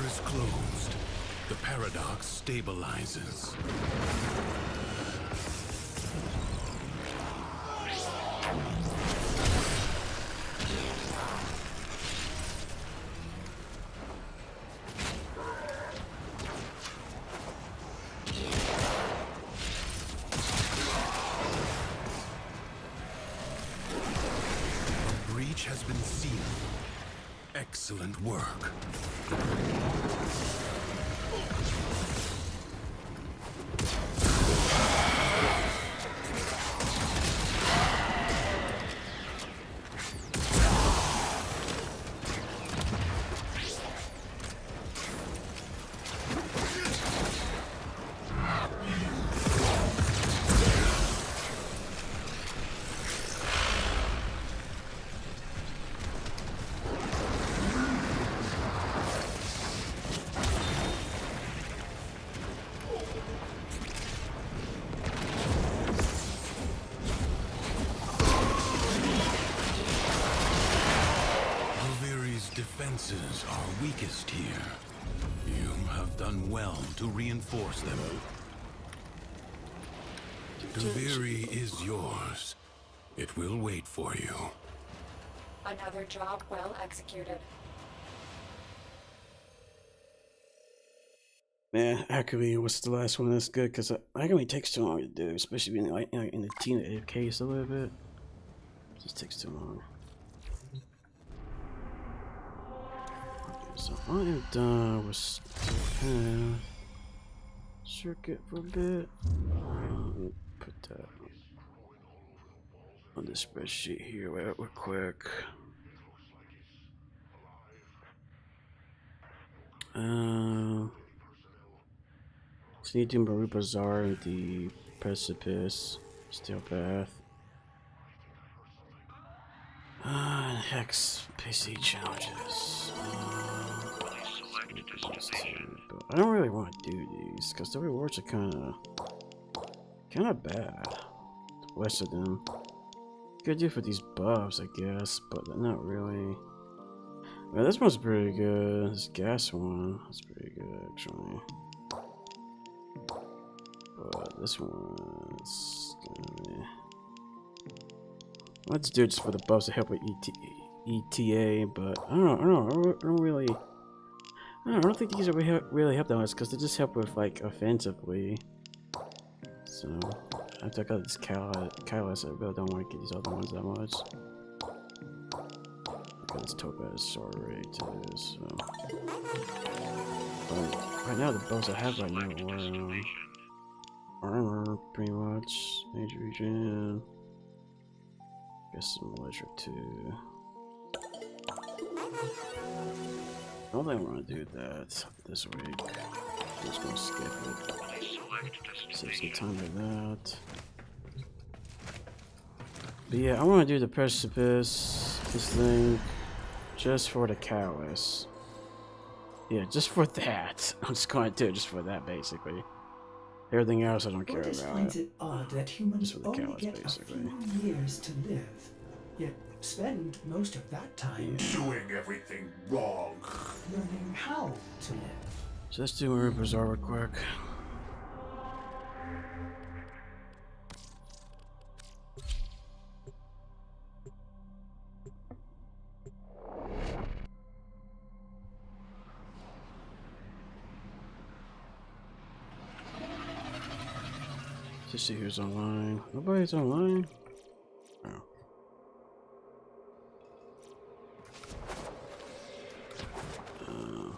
Speaker 2: Is closed. The paradox stabilizes. A breach has been sealed. Excellent work. Defenses are weakest here. You have done well to reinforce them. Duviri is yours. It will wait for you.
Speaker 5: Another job well executed.
Speaker 1: Man, Akumi was the last one that's good because Akumi takes too long to do, especially in the team AFKs a little bit. It just takes too long. So I am done with circuit for a bit. Put that on the spreadsheet here real quick. So need to do Maru Bazaar and the Precipice, Steel Path. Hex PC challenges. I don't really want to do these because the rewards are kind of bad. The rest of them, good do for these buffs, I guess, but they're not really. Well, this one's pretty good. This gas one, that's pretty good actually. But this one's gonna be. Let's do it just for the buffs to help with ETA, but I don't think these really help that much because they just help with like offensively. So after I got this Catalyst, I really don't want to get these other ones that much. I got this Topaz sword already too, so. But right now the buffs I have right now are armor pretty much, major regen. Guess some leisure too. I don't think I want to do that this week. I'm just gonna skip it. Save some time for that. But yeah, I want to do the Precipice, this thing, just for the Catalyst. Yeah, just for that. I'm just going to do it just for that, basically. Everything else I don't care
Speaker 6: Otis
Speaker 1: about.
Speaker 6: finds it odd that humans
Speaker 1: Just for the
Speaker 6: only
Speaker 1: cows,
Speaker 6: get
Speaker 1: basically.
Speaker 6: a few years to live, yet spend most of that time
Speaker 3: Doing everything wrong.
Speaker 6: learning how to live.
Speaker 1: So let's do Maru Bazaar real quick. see who's online. Nobody's online? Oh.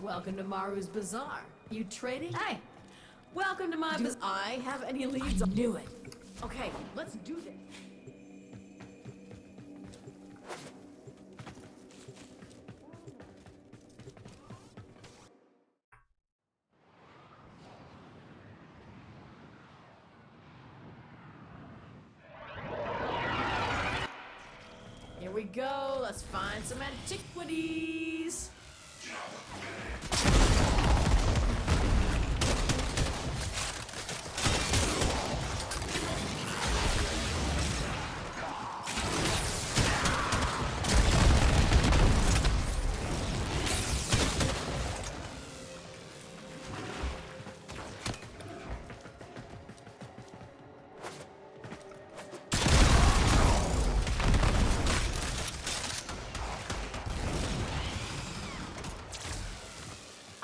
Speaker 7: Welcome to Maru's Bazaar. You trading? Hey, welcome to my bazaar. I have any leads? I knew it. Okay, let's do this. Here we go. Let's find some antiquities.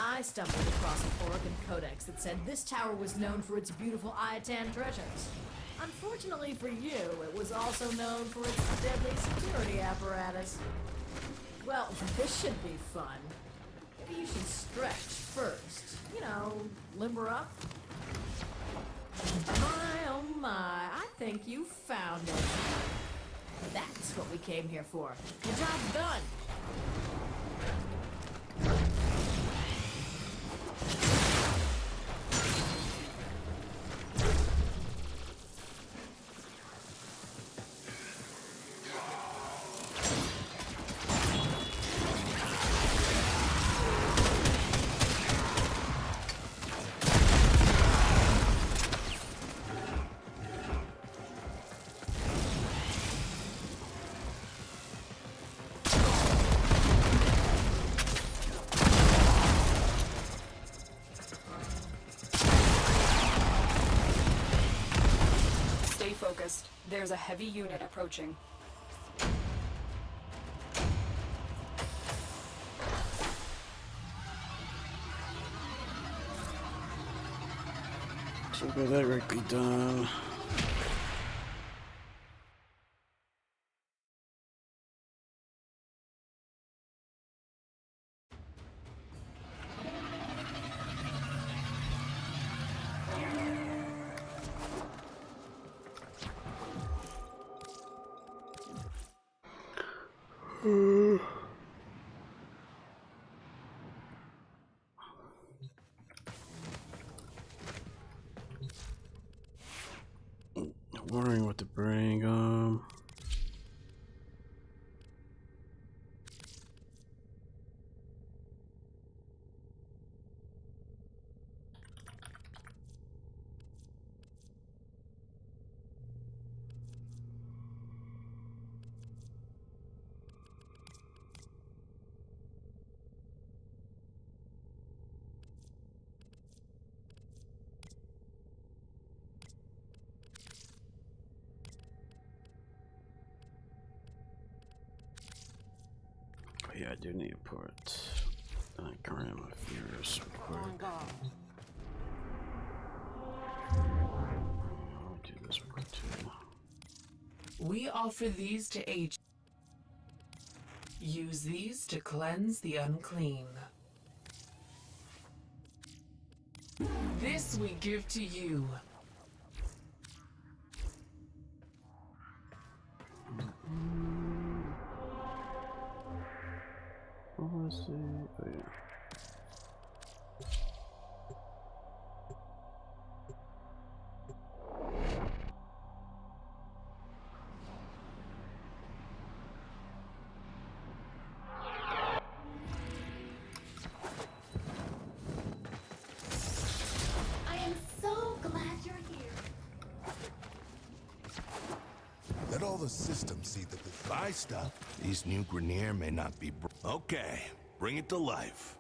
Speaker 7: I stumbled across an Oregon codex that said this tower was known for its beautiful Iatan treasures. Unfortunately for you, it was also known for its deadly security apparatus. Well, this should be fun. Maybe you should stretch first. You know, limber up. My, oh my, I think you found it. That's what we came here for. Your job's done.
Speaker 5: Focused. There's a heavy unit approaching.
Speaker 1: So good that work be done. Wondering what to bring. Yeah, I do need to put Incarnon my Furis real quick. I'll do this real quick too.
Speaker 8: We offer these to age. Use these to cleanse the unclean. This we give to you.
Speaker 1: Oh, let's see. Oh, yeah.
Speaker 5: I am so glad you're here.
Speaker 2: Let all the systems see that the buy stuff. These new Grenier may not be. Okay, bring it to life.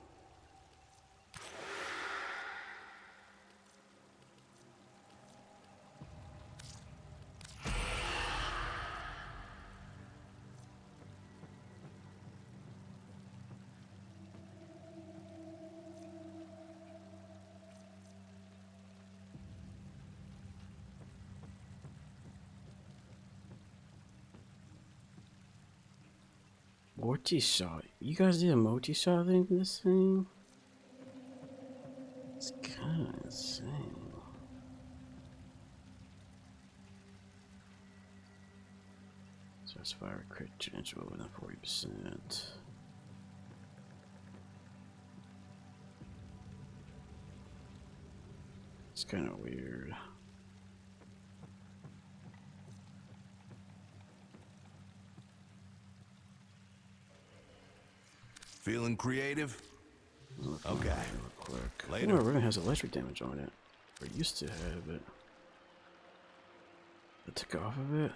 Speaker 1: multi-shot. You guys did a multi-shot thing in this thing? It's kind of insane. Starts fire crit chance roll within 40%. It's kind of weird.
Speaker 2: Feeling creative? Okay.
Speaker 1: Real quick.
Speaker 2: Later.
Speaker 1: Oh, Riven has electric damage on it. Or used to have it. I took off of it?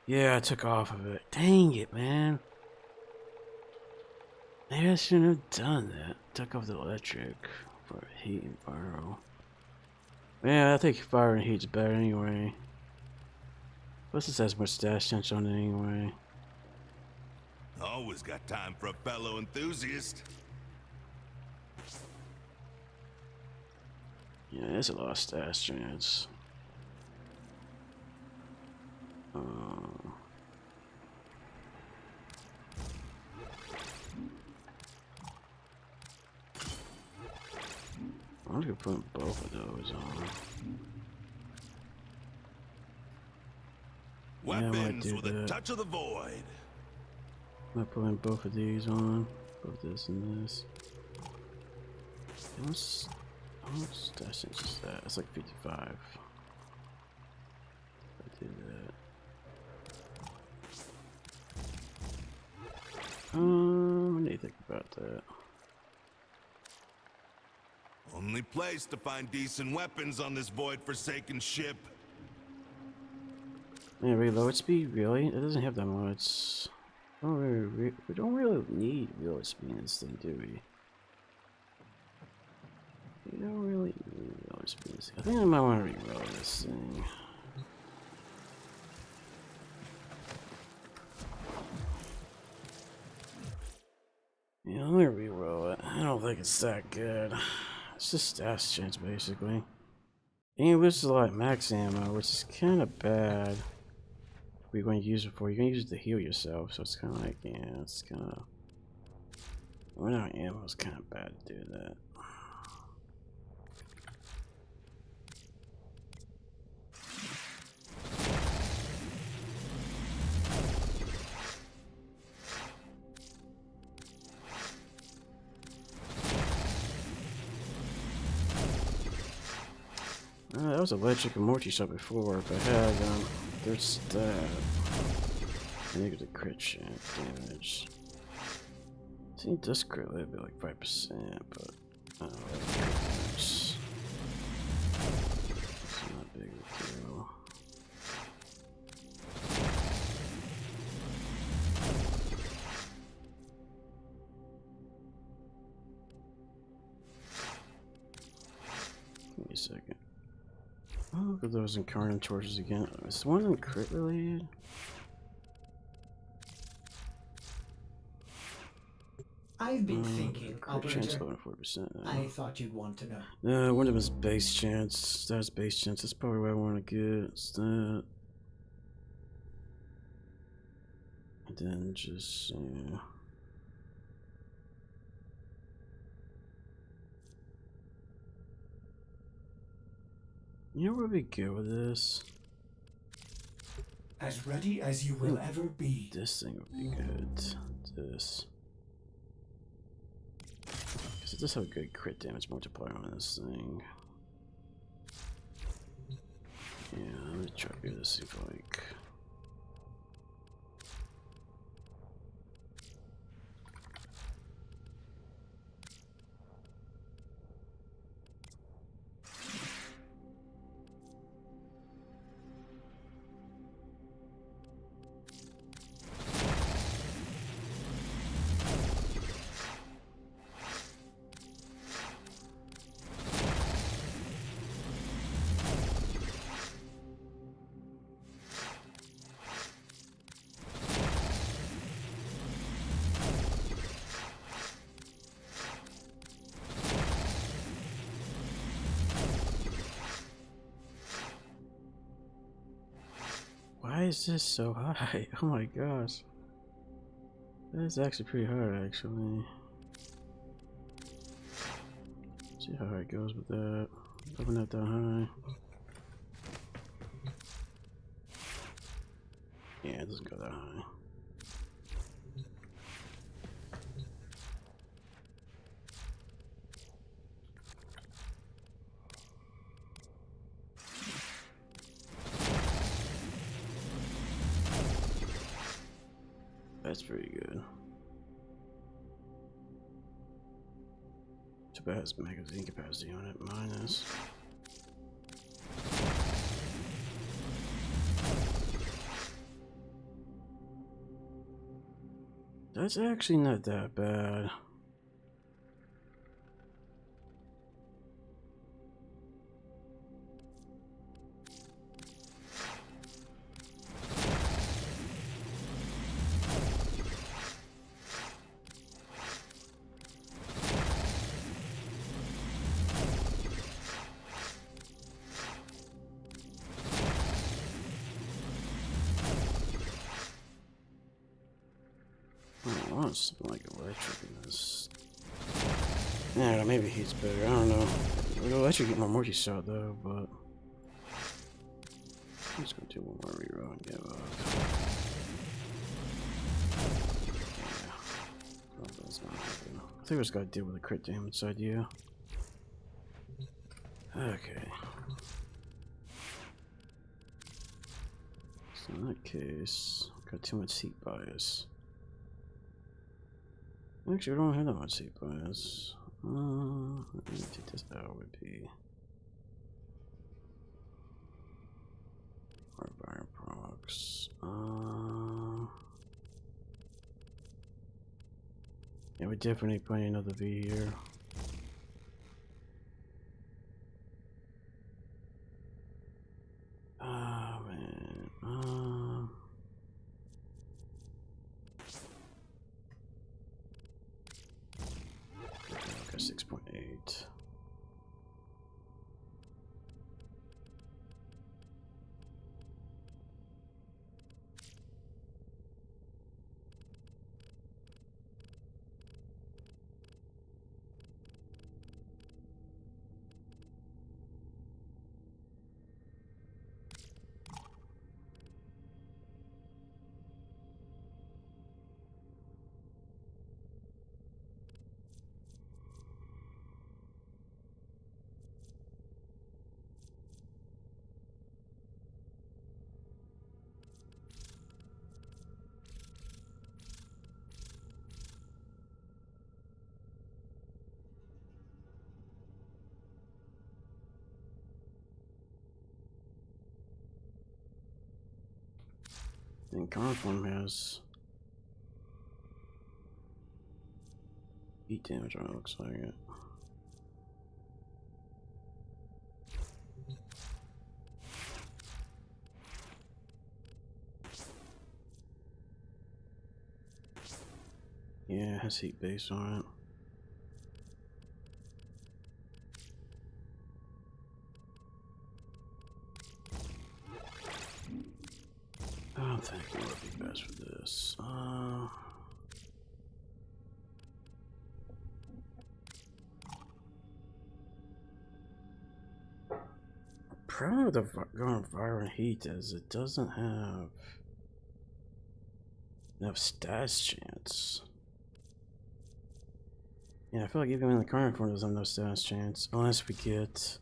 Speaker 1: Yeah, I took off of it. Dang it, man. Maybe I shouldn't have done that. Took off the electric for heat and fire. Yeah, I think fire and heat's better anyway. Plus this has more stash chance on it anyway.
Speaker 2: Always got time for a fellow enthusiast.
Speaker 1: Yeah, there's a lot of stash chance. I'm gonna put both of those on.
Speaker 2: Weapons
Speaker 1: do
Speaker 2: with a
Speaker 1: that.
Speaker 2: touch of the void.
Speaker 1: I'm gonna put in both of these on. Both this and this. How much stash chance is that? It's like 55. I do that. What do you think about that?
Speaker 2: Only place to find decent weapons on this void-forsaken ship.
Speaker 1: Man, reload speed? Really? It doesn't have that much. We don't really need reload speed in this thing, do we? We don't really need reload speed. I think I might want to reload this thing. Yeah, I'm gonna reroll it. I don't think it's that good. It's just stash chance, basically. And you lose a lot of max ammo, which is kind of bad. What you're going to use it for? You're going to use it to heal yourself, so it's kind of like, yeah, it's kind of... Running out of ammo is kind of bad to do that. That was electric and multi-shot before, but I had their stat. Negative crit chance damage. I think it does crit a little bit, like 5%, but I don't know, like crit damage. It's not a big deal. Give me a second. Oh, look at those Incarnon torches again. Is one of them crit related?
Speaker 6: I've been thinking,
Speaker 1: Crit chance
Speaker 6: Operator.
Speaker 1: 4% now.
Speaker 6: I thought you'd want to know.
Speaker 1: One of them is base chance. That's base chance. That's probably what I want to get. It's that. And then just, You know where we go with this?
Speaker 6: As ready as you will ever be.
Speaker 1: This thing would be good. This. Because it does have a good crit damage multiplier on this thing. Yeah, let me try to do this if like. Why is this so high? Oh my gosh. That's actually pretty hard, actually. See how high it goes with that. Open up that high. Yeah, it doesn't go that high. That's pretty good. Too bad it's magazine capacity on it, minus. That's actually not that bad. I want something like electric in this. Yeah, maybe heat's better. I don't know. Electric get more multi-shot though, but I'm just gonna do one more reroll and give up. Yeah, oh, that's not happening. I think we just gotta deal with the crit damage idea. Okay. So in that case, got too much heat bias. Actually, we don't have that much heat bias. Let me take this out. Would be or Byron procs. Yeah, we definitely put another V here. Ah man. Okay, 6.8. Incarnon has heat damage on it, looks like it. Yeah, it has heat base on it. I don't think it would be best for this. Problem with the going violent heat is it doesn't have enough stats chance. Yeah, I feel like even in the current form doesn't have no stats chance unless we get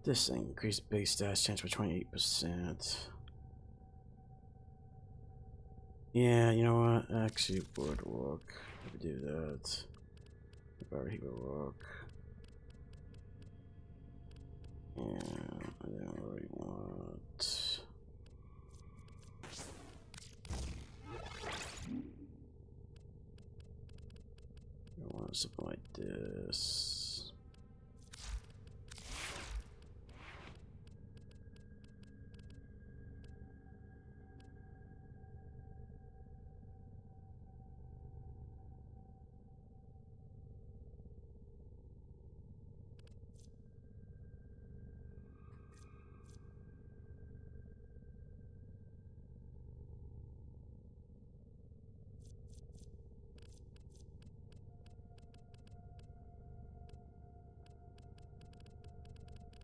Speaker 1: this thing increased base stats chance by 28%. Yeah, you know what? Actually, it would work if we do that. If our heat would work. Yeah, I don't really want. I want something like this.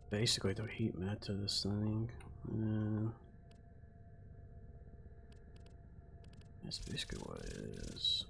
Speaker 1: basically the heat map to this thing. And that's basically what it is.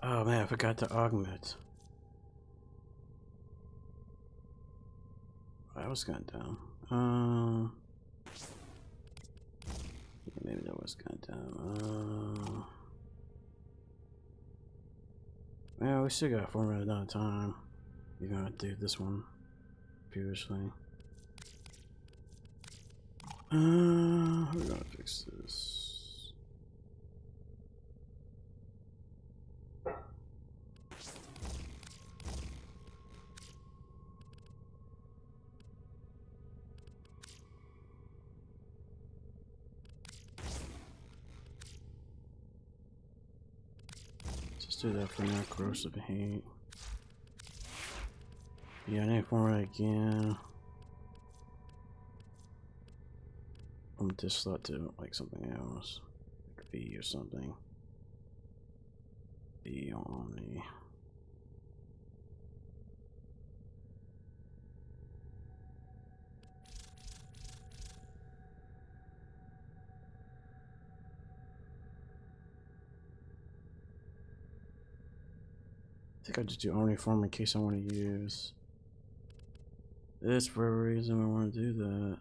Speaker 1: Oh man, I forgot to augment. I was going down. Yeah, maybe that was going down. Well, we still got 4 minutes of time. You're gonna do this one previously. We're gonna fix this. Just do that for now. Corrosive heat. Yeah, I need to form it again. I'm just slot to like something else, like V or something. V on the. I think I'll just do Omniform in case I want to use this for a reason. I want to do that.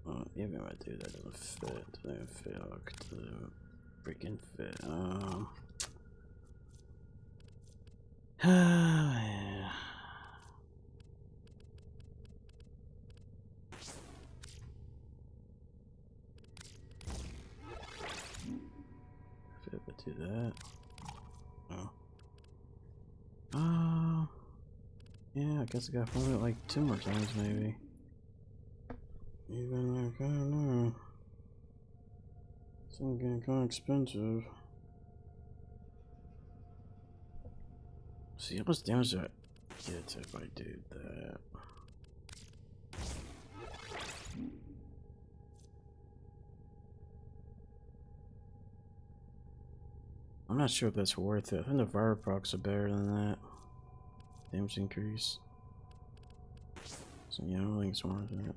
Speaker 1: Oh, even if I do that, doesn't fit. Doesn't fit. Doesn't freaking fit. Yeah. If I do that. Oh. Yeah, I guess I gotta form it like 2 more times, maybe. Even like, I don't know. It's getting kind of expensive. See how much damage I get if I do that. I'm not sure if that's worth it. I think the fire procs are better than that. Damage increase. So yeah, I don't think it's worth it.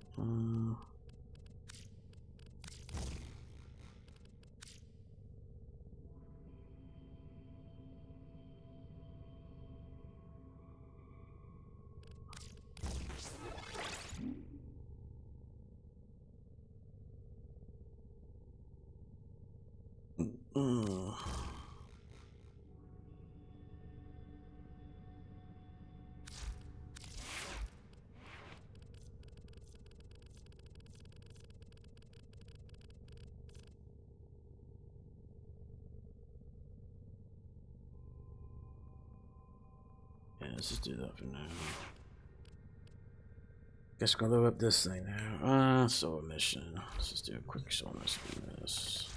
Speaker 1: Yeah, let's just do that for now. Guess we're gonna load up this thing now. Solo mission. Let's just do a quick solo mission on this.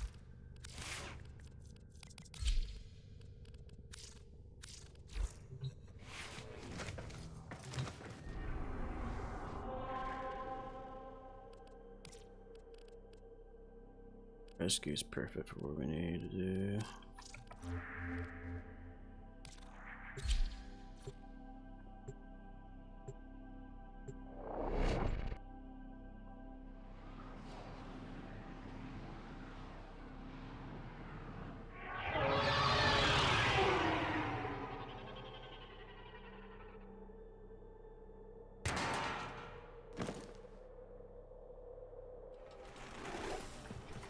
Speaker 1: Rescue is perfect for what we need to do.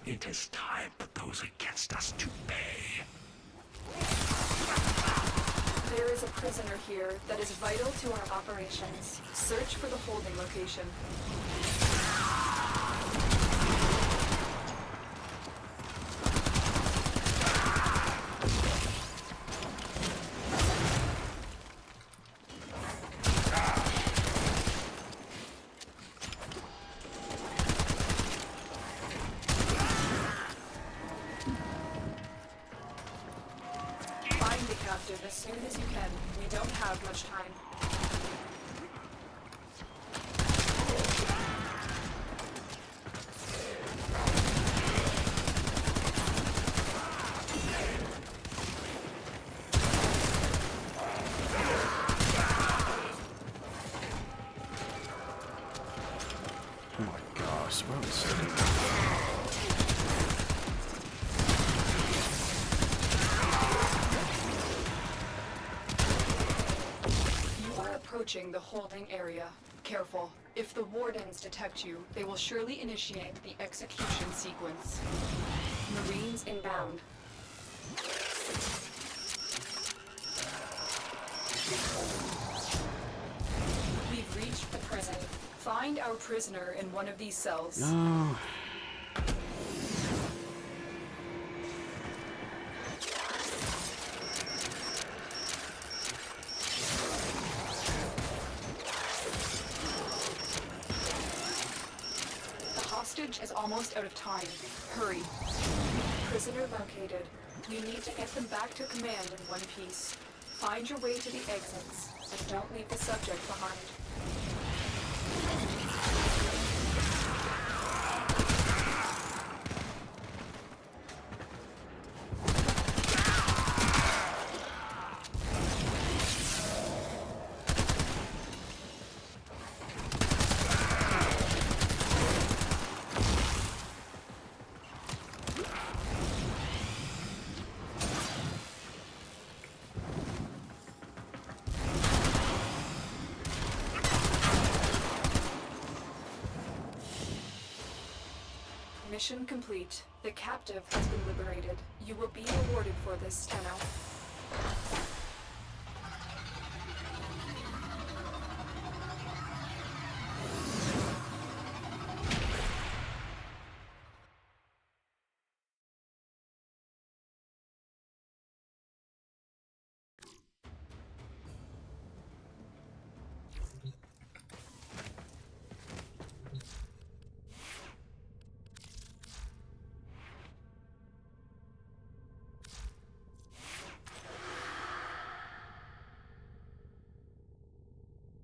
Speaker 3: It is time for those against us to pay.
Speaker 5: There is a prisoner here that is vital to our operations. Search for the holding location. As soon as you can. We don't have much time.
Speaker 1: Oh my gosh, what was that?
Speaker 5: Approaching the holding area. Careful. If the wardens detect you, they will surely initiate the execution sequence. Marines inbound. We've reached the prison. Find our prisoner in one of these cells.
Speaker 1: No.
Speaker 5: Is almost out of time. Hurry. Prisoner located. You need to get them back to command in one piece. Find your way to the exits, and don't leave the subject behind. Mission complete. The captive has been liberated. You will be rewarded for this, Tenno.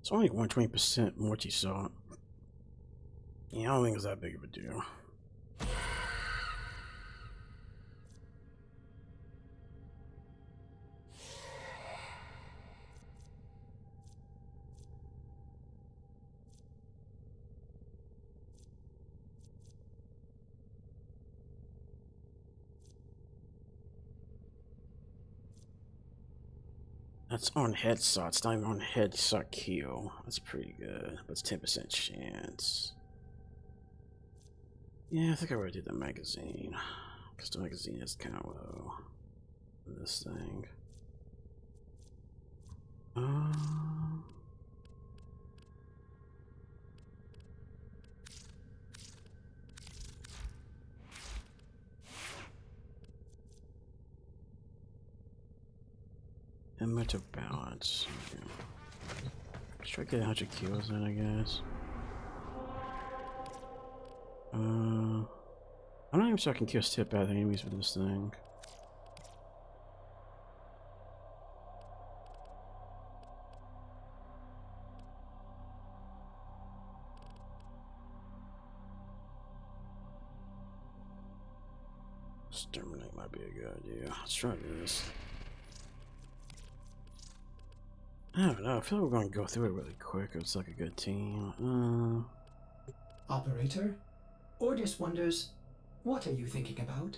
Speaker 1: It's only 120% multi-salt. Yeah, I don't think it's that big of a deal. That's on headshot. It's not even on headshot kill. That's pretty good. That's 10% chance. Yeah, I think I already did the magazine. Because the magazine is kind of low. This thing. And mental balance. Okay. Let's try to get 100 kills in, I guess. I'm not even sure I can kill step out enemies with this thing. Exterminate might be a good idea. Let's try this. I don't know. I feel like we're going to go through it really quick. It's like a good team.
Speaker 6: Operator? Ordis wonders, what are you thinking about?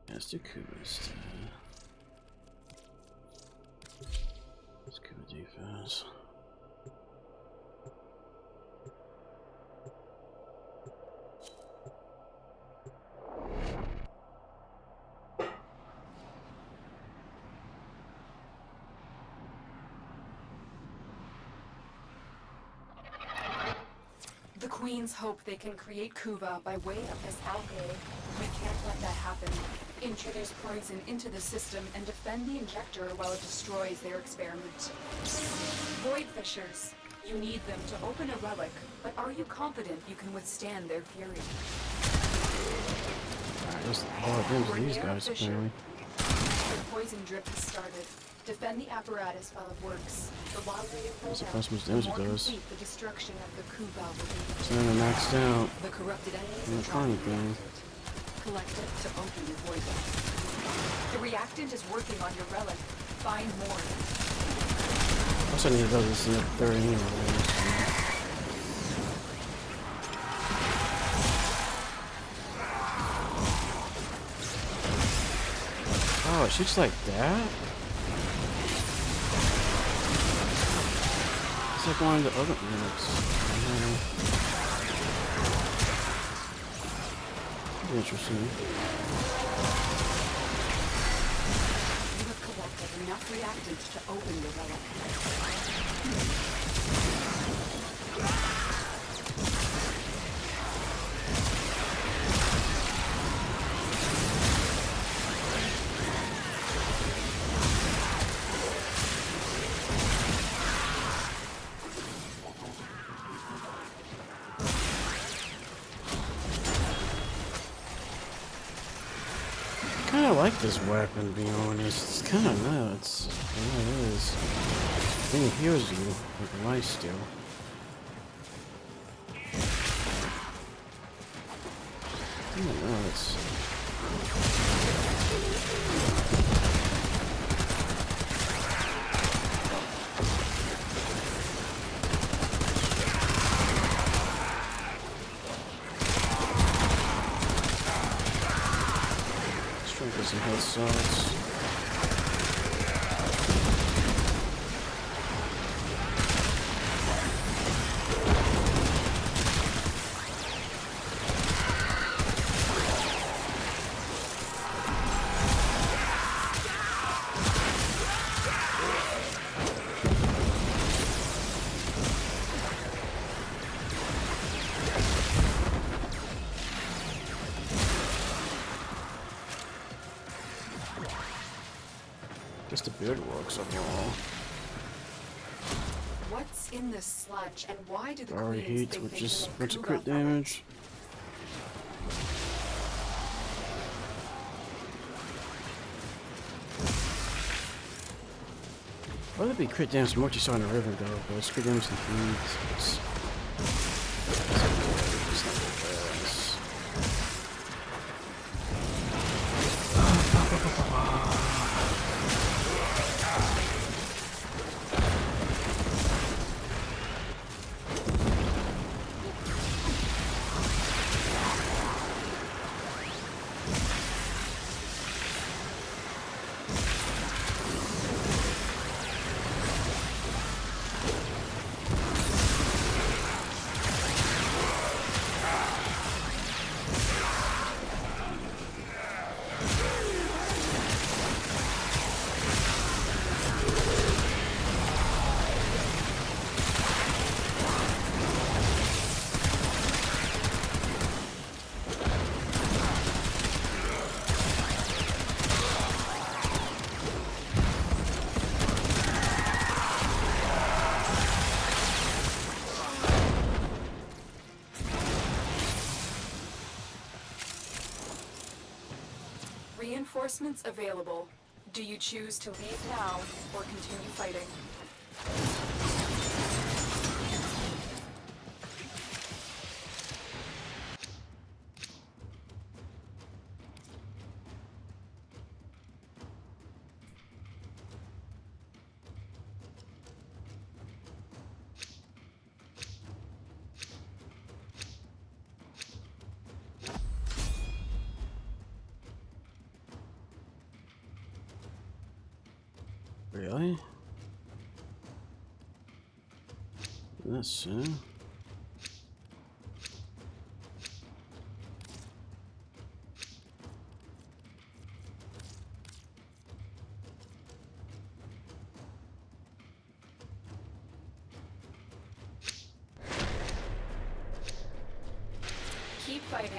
Speaker 1: Let's do Kuba's. Let's Kuba defense.
Speaker 5: The Queens hope they can create Kuva by way of this alchemy. We can't let that happen. Introduce poison into the system and defend the injector while it destroys their experiment. Void Fishers. You need them to open a relic, but are you confident you can withstand their fury?
Speaker 1: Alright, there's a lot of damage to these guys apparently.
Speaker 5: The poison drip has started. Defend the apparatus while it works. The longer you pull
Speaker 1: That's
Speaker 5: down,
Speaker 1: how much
Speaker 5: the
Speaker 1: damage
Speaker 5: more
Speaker 1: it does.
Speaker 5: complete the destruction of the Kuva will be.
Speaker 1: So then they're maxed out.
Speaker 5: The corrupted enemies
Speaker 1: And
Speaker 5: are
Speaker 1: the flying
Speaker 5: dropping
Speaker 1: thing.
Speaker 5: Collect it to open your void. The reactant is working on your relic. Find more.
Speaker 1: Also, I need to do this in the third anyway. Oh, it shoots like that? It's like one of the other units. Interesting.
Speaker 5: You have collected enough reactant to open your relic.
Speaker 1: I kinda like this weapon, to be honest. It's kinda nuts. Yeah, it is. I think it heals you with a life steal. Kinda nuts. Strength doesn't hit sucks. Guess the beard works overall.
Speaker 5: What's in this sludge, and why do the
Speaker 1: Already
Speaker 5: Queens
Speaker 1: heats
Speaker 5: think
Speaker 1: with
Speaker 5: they
Speaker 1: just a
Speaker 5: can
Speaker 1: bunch of
Speaker 5: Kuva
Speaker 1: crit
Speaker 5: from it?
Speaker 1: damage. Well, that'd be crit damage from what you saw in the river though, but it's crit damage from heat. It's not the best.
Speaker 5: Reinforcements available. Do you choose to leave now or continue fighting?
Speaker 1: Really? That soon?
Speaker 5: fighting.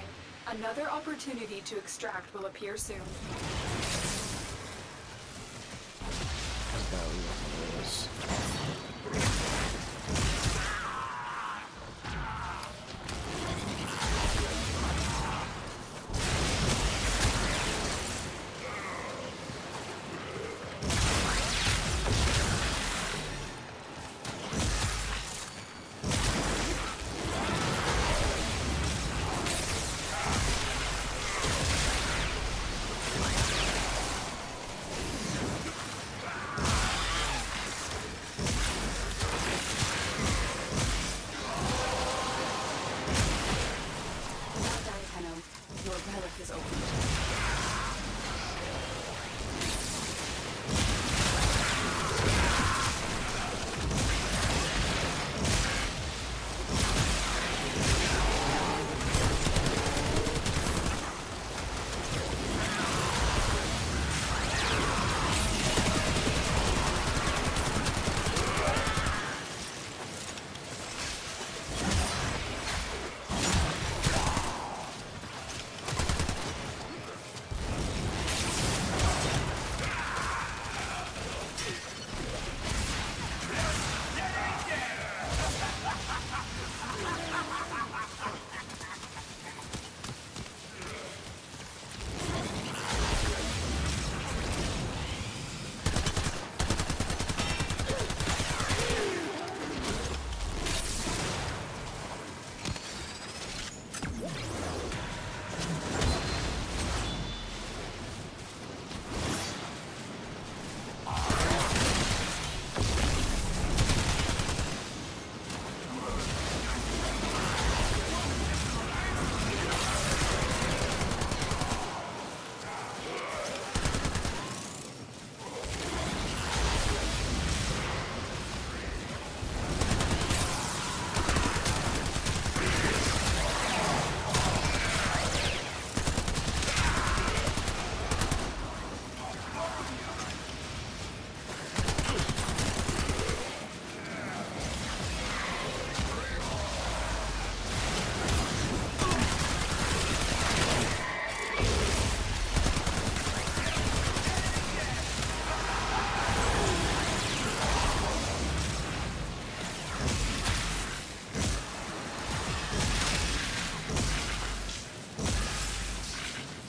Speaker 5: Another opportunity to extract will appear soon.
Speaker 1: That's about what it is.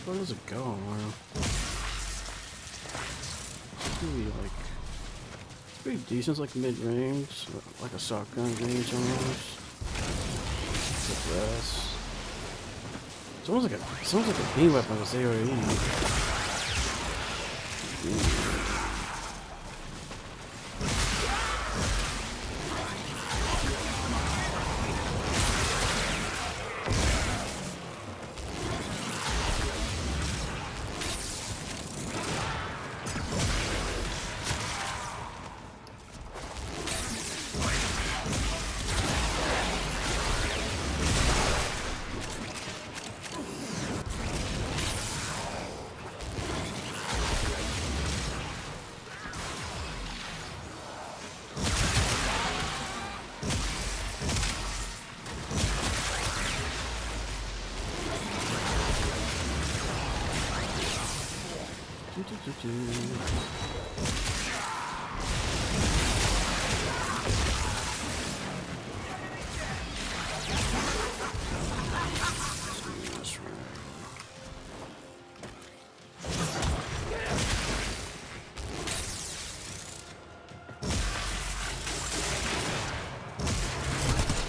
Speaker 1: Where does it go? Maybe like pretty decent, it's like mid-range, like a shotgun range almost. The rest. It's almost like a beam weapon with AoE.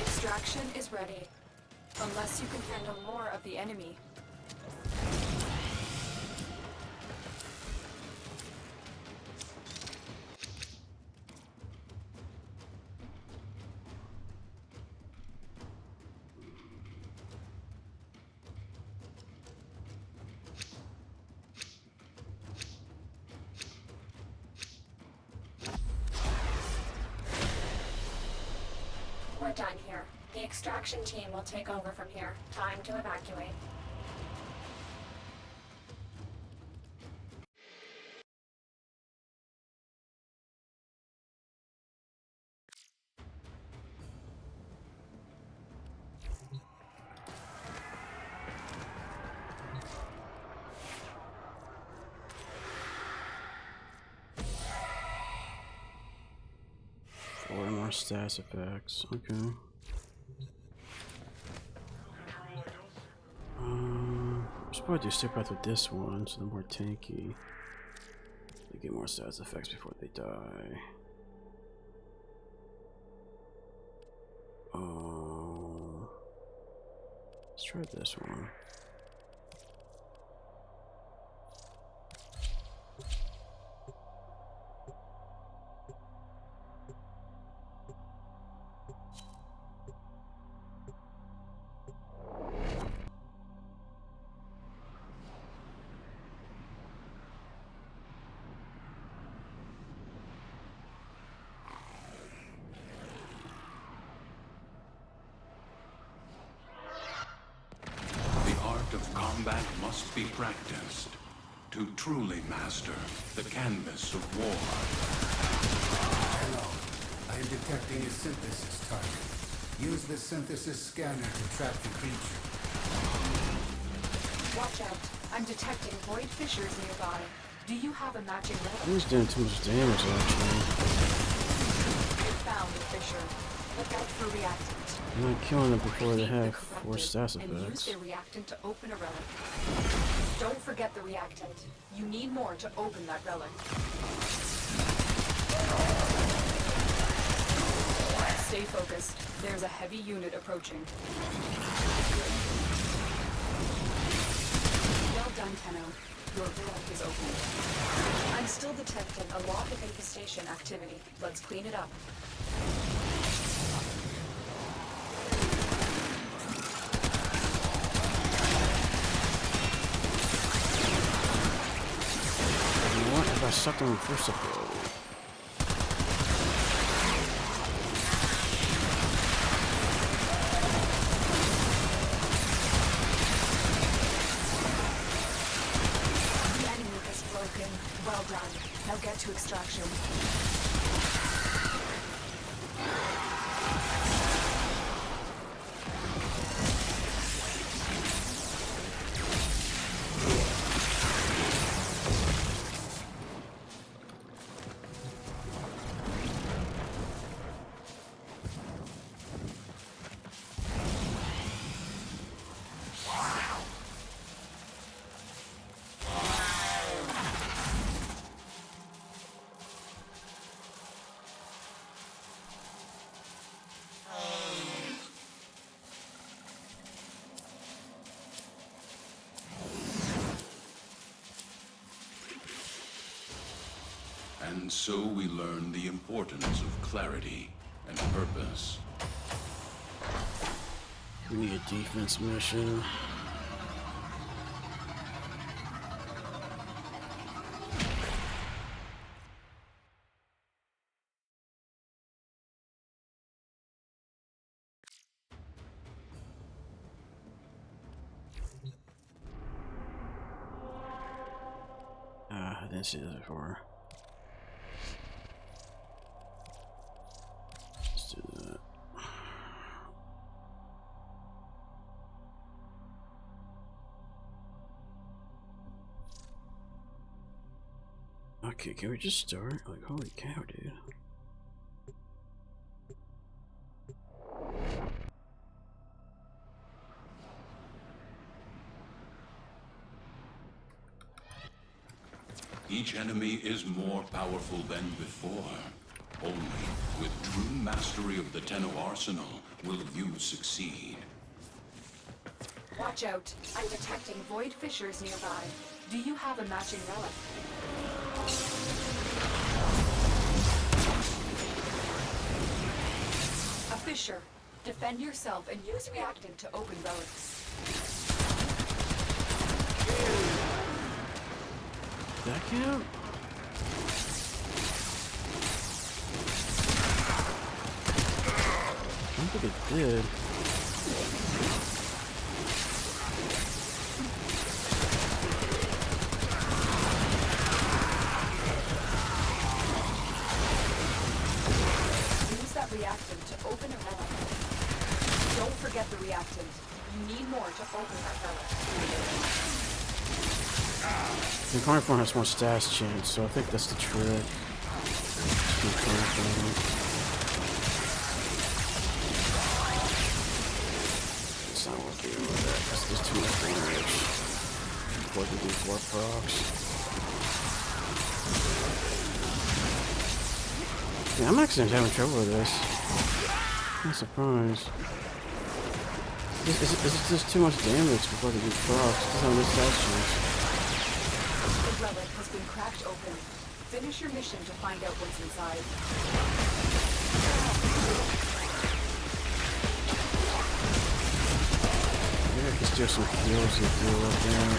Speaker 5: Extraction is ready. Unless you can handle more of the enemy.
Speaker 9: We're done here. The extraction team will take over from here. Time to evacuate.
Speaker 1: more status effects. Okay. We're supposed to stick with this one, so they're more tanky. They get more status effects before they die. Let's try this one.
Speaker 2: Combat must be practiced to truly master the canvas of war.
Speaker 10: Hello. I am detecting a synthesis target. Use the synthesis scanner to track the creature.
Speaker 5: Watch out. I'm detecting void fissures nearby. Do you have a matching relic?
Speaker 1: He's doing too much damage, actually.
Speaker 5: Found a fissure. Look out for reactant.
Speaker 1: I'm not killing them before they have 4 status
Speaker 5: And use
Speaker 1: effects.
Speaker 5: the reactant to open a relic. Don't forget the reactant. You need more to open that relic. Stay focused. There's a heavy unit approaching. Well done, Tenno. Your relic is open. I'm still detecting a lot of infestation activity. Let's clean it up.
Speaker 1: What if I sucked on the first ability?
Speaker 5: The enemy is broken. Well done. Now get to extraction.
Speaker 2: And so we learn the importance of clarity and purpose.
Speaker 1: We need a defense mission. I didn't see this before. Let's do that. Okay, can we just start? Like, holy cow, dude.
Speaker 2: Each enemy is more powerful than before. Only with true mastery of the Tenno arsenal will you succeed.
Speaker 5: Watch out. I'm detecting void fissures nearby. Do you have a matching relic? A fissure. Defend yourself and use reactant to open relics.
Speaker 1: Did that count? I don't think it did.
Speaker 5: Use that reactant to open a relic. Don't forget the reactant. You need more to open that relic.
Speaker 1: The Incarnon form has more status change, so I think that's the trick. Incarnon form. not worth dealing with that. There's too much damage. What do these warp procs? Yeah, I'm actually having trouble with this. I'm surprised. It's just too much damage before they do procs. It's on this actions.
Speaker 5: The relic has been cracked open. Finish your mission to find out what's inside.
Speaker 1: Maybe I can steal some heals and deal up there.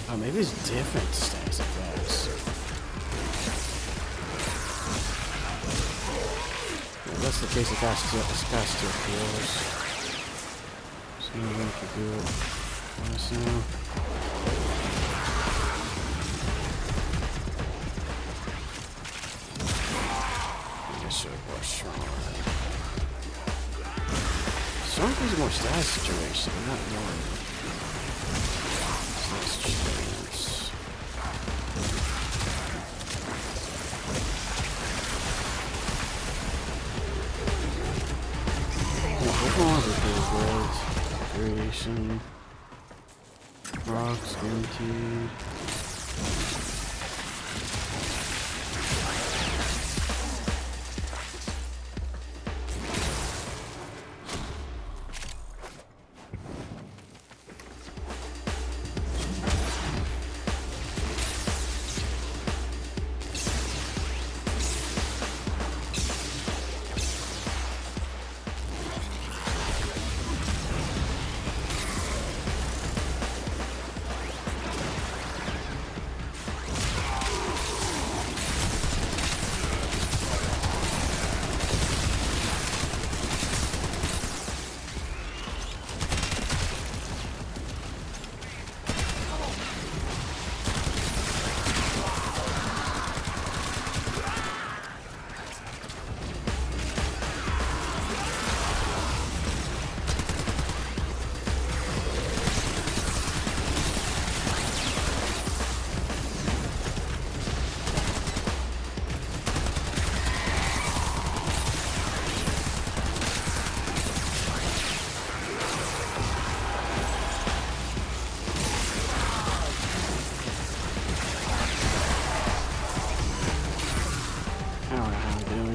Speaker 1: Oh, maybe it's different status effects. If that's the case, it's got still heals. So maybe we can do it. Now. I guess should have brought strong. Strong gives more status situation, I'm not worried. Let's chance. Variation. Rocks guaranteed.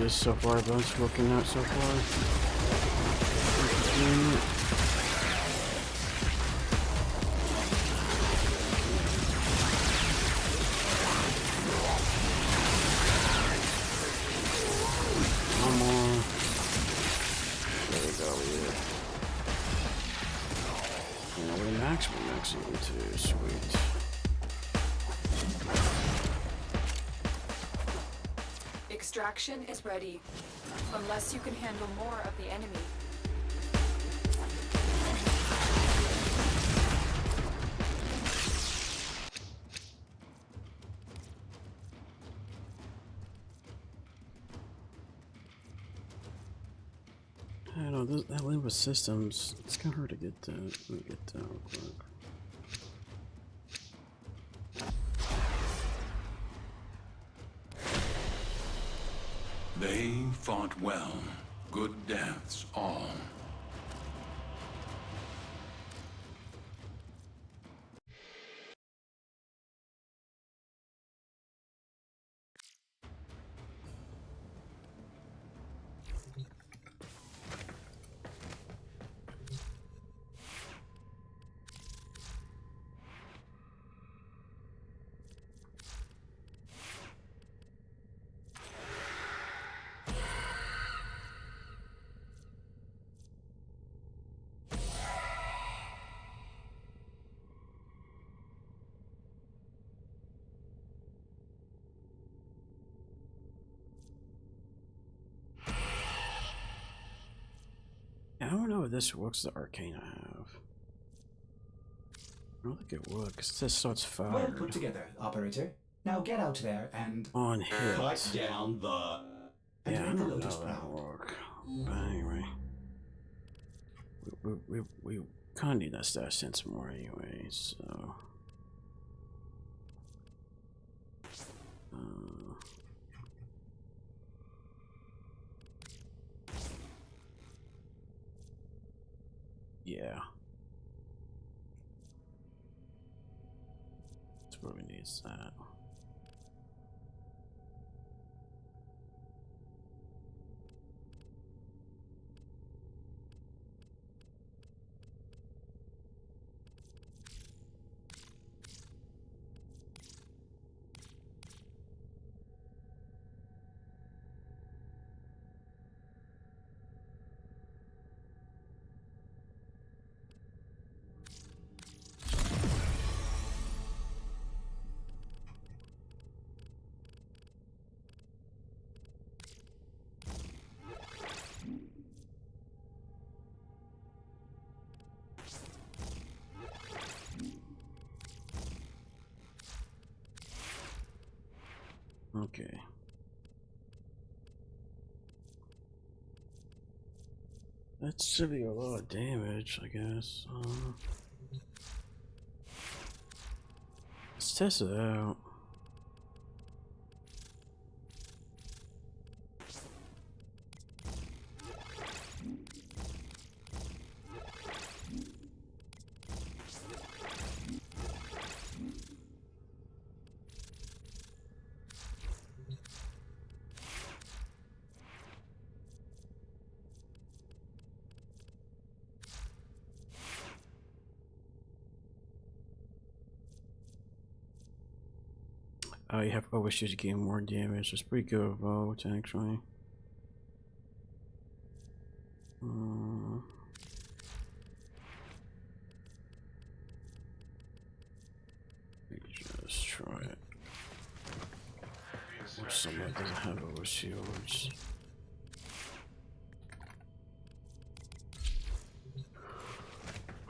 Speaker 1: So far, but it's working out so far. One more. There we go, yeah. And we maximum too, sweet.
Speaker 5: Extraction is ready, unless you can handle more of the enemy.
Speaker 1: I don't know, that link with systems, it's kind of hard to get that. Let me get that real quick.
Speaker 2: They fought well, good deaths all.
Speaker 1: would this what's the arcane I have? I don't think it would, because this starts
Speaker 6: Well
Speaker 1: fired.
Speaker 6: put together, operator. Now get out there and
Speaker 1: On hit.
Speaker 3: Cut down the...
Speaker 1: Yeah, I
Speaker 6: make the
Speaker 1: don't know
Speaker 6: Lotus
Speaker 1: how
Speaker 6: proud.
Speaker 1: that'll work. But anyway. We kind of need that stash sense more anyway, so... yeah. That's where we need that. Okay. That should be a lot of damage, I guess. Let's test it out. You have overshoot to gain more damage. It's pretty good vote, actually. Just try it. Or somebody doesn't have overshields.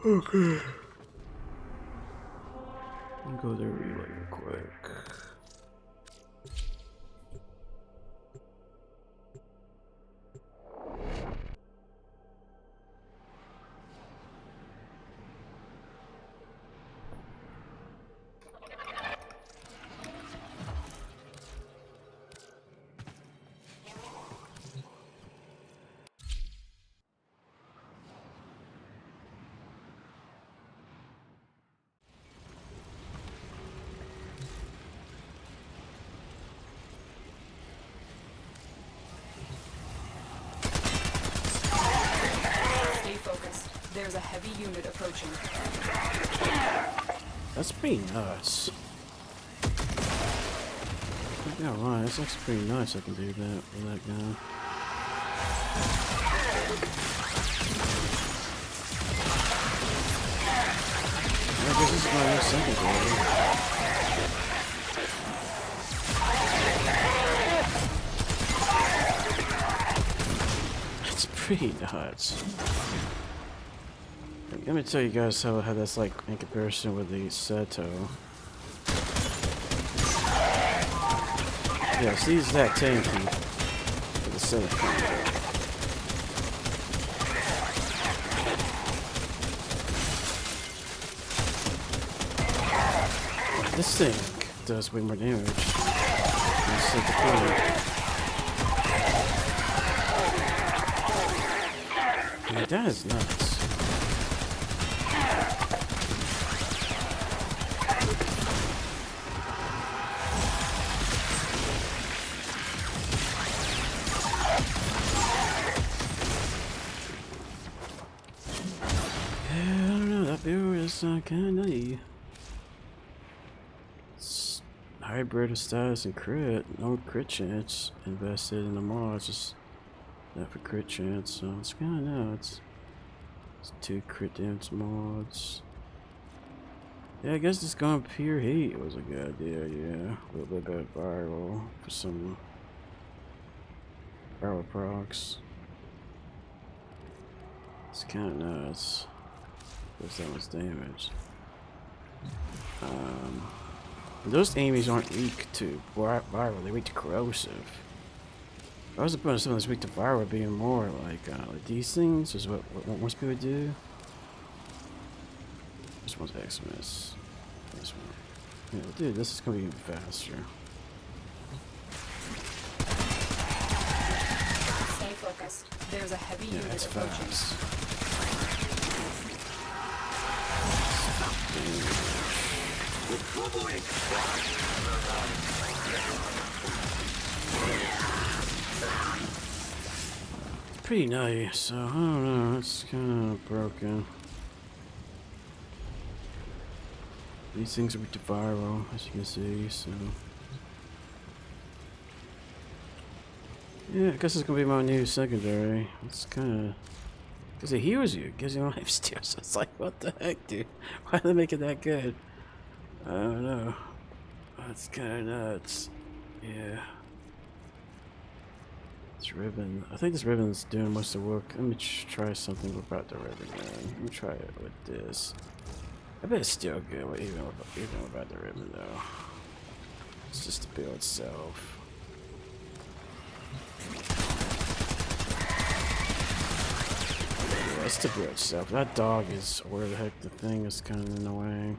Speaker 1: Okay. I'll go there real quick.
Speaker 5: There's a heavy unit approaching.
Speaker 1: That's pretty nuts. Yeah, right. That's actually pretty nice. I can do that with that gun. I guess this is my next second goal. It's pretty nuts. Let me tell you guys how that's like in comparison with the Seto. Yeah, it's the exact tanky for the Seto combo. This thing does way more damage than the Seto combo. Yeah, that is nuts. Kinda nutty. It's hybrid of status and crit. No crit chance invested in the mods, just that for crit chance, so it's kinda nuts. It's 2 crit damage mods. Yeah, I guess just going pure heat was a good idea, yeah. A little bit better viral for some barrel procs. It's kind of nuts. There's that much damage. Those enemies aren't weak to viral, they're weak to corrosive. I was putting some of this weak to viral being more like these things is what most people do. This one's Xmas. This one. Yeah, dude, this is gonna be even faster.
Speaker 5: Stay focused. There's a heavy unit
Speaker 1: It's
Speaker 5: approaching.
Speaker 1: fast. It's pretty nice, so I don't know, it's kind of broken. These things are weak to viral, as you can see, so. Yeah, I guess it's gonna be my new secondary. It's kind of. Because it heals you, gives you life steal, so it's like, what the heck, dude? Why did they make it that good? I don't know. That's kind of nuts. Yeah. This ribbon. I think this ribbon's doing most of the work. Let me try something without the ribbon, man. Let me try it with this. I bet it's still good, even without the ribbon, though. It's just the build itself. Yeah, it's the build itself. That dog is where the heck the thing is kind of in the way.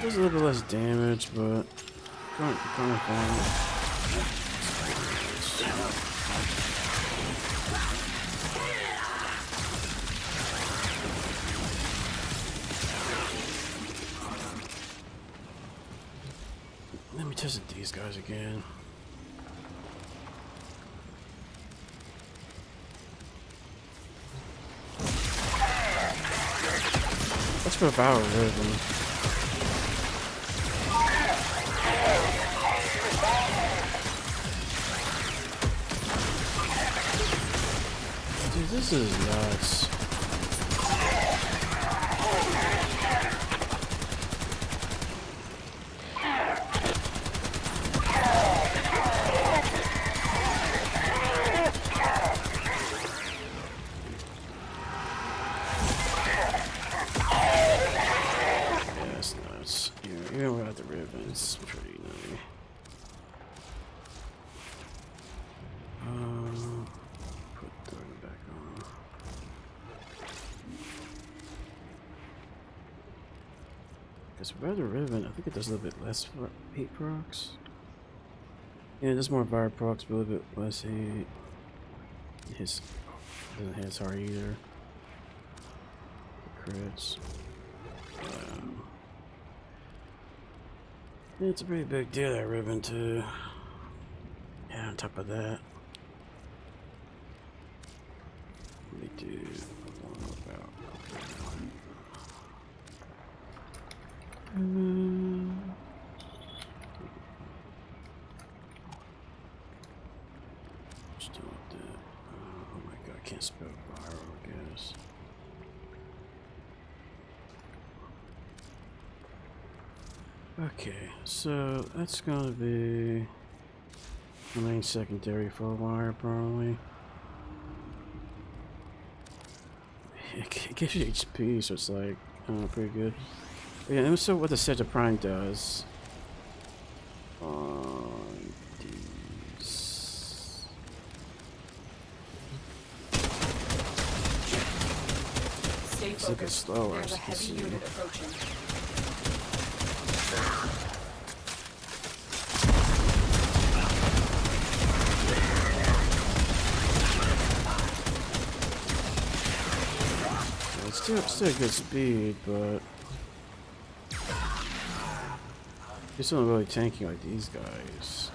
Speaker 1: There's a little bit less damage, but kind of fun. Let me test these guys again. Let's put a power ribbon. Dude, this is nuts. Even without the ribbon, it's pretty nice. Put the ribbon back on. Because without the ribbon, I think it does a little bit less heat procs. Yeah, it does more fire procs, but a little bit less heat. His doesn't hit as hard either. The crits. It's a pretty big deal, that ribbon, too. Yeah, on top of that. Let me do one about. Just do that. Oh my god, I can't spell viral, I guess. Okay, so that's gonna be the main secondary for a while, probably. It gives you HP, so it's like, pretty good. But yeah, let me see what the Center Prime does on these.
Speaker 5: Stay
Speaker 1: It's like a
Speaker 5: focused.
Speaker 1: slower,
Speaker 5: There's a
Speaker 1: as you can
Speaker 5: heavy
Speaker 1: see.
Speaker 5: unit approaching.
Speaker 1: It's still a good speed, but it's not really tanking like these guys.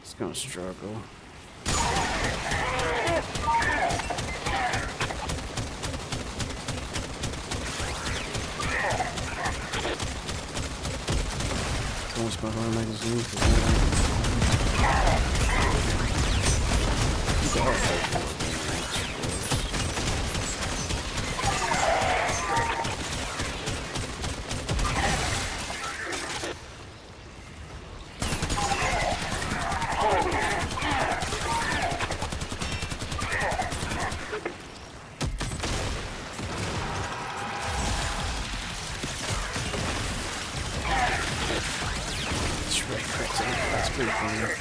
Speaker 1: It's gonna struggle. Almost my whole magazine for that. That's pretty funny.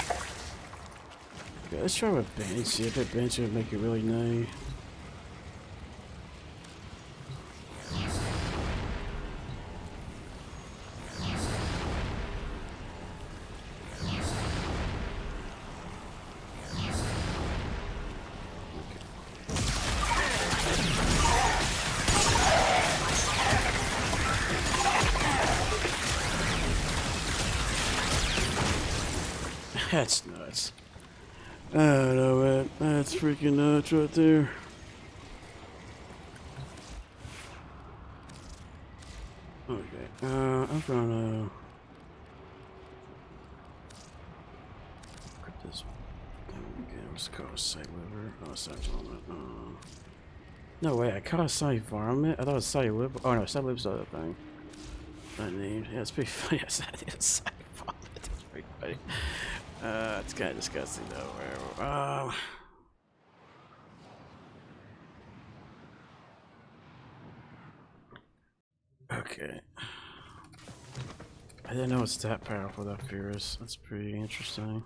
Speaker 1: Okay, let's try with Banshee. I bet Banshee would make it really nice. That's nuts. I don't know, man. That's freaking nuts right there. Okay, I'm gonna grab this again. Let's call it site liver. Oh, site vomit. No way, I caught a site vomit. I thought it was site liver. Oh no, site liver's the other thing. That name. Yeah, it's pretty funny. Yes, I did site vomit. It's pretty funny. It's kind of disgusting though. Okay. I didn't know it's that powerful, that Furis. That's pretty interesting.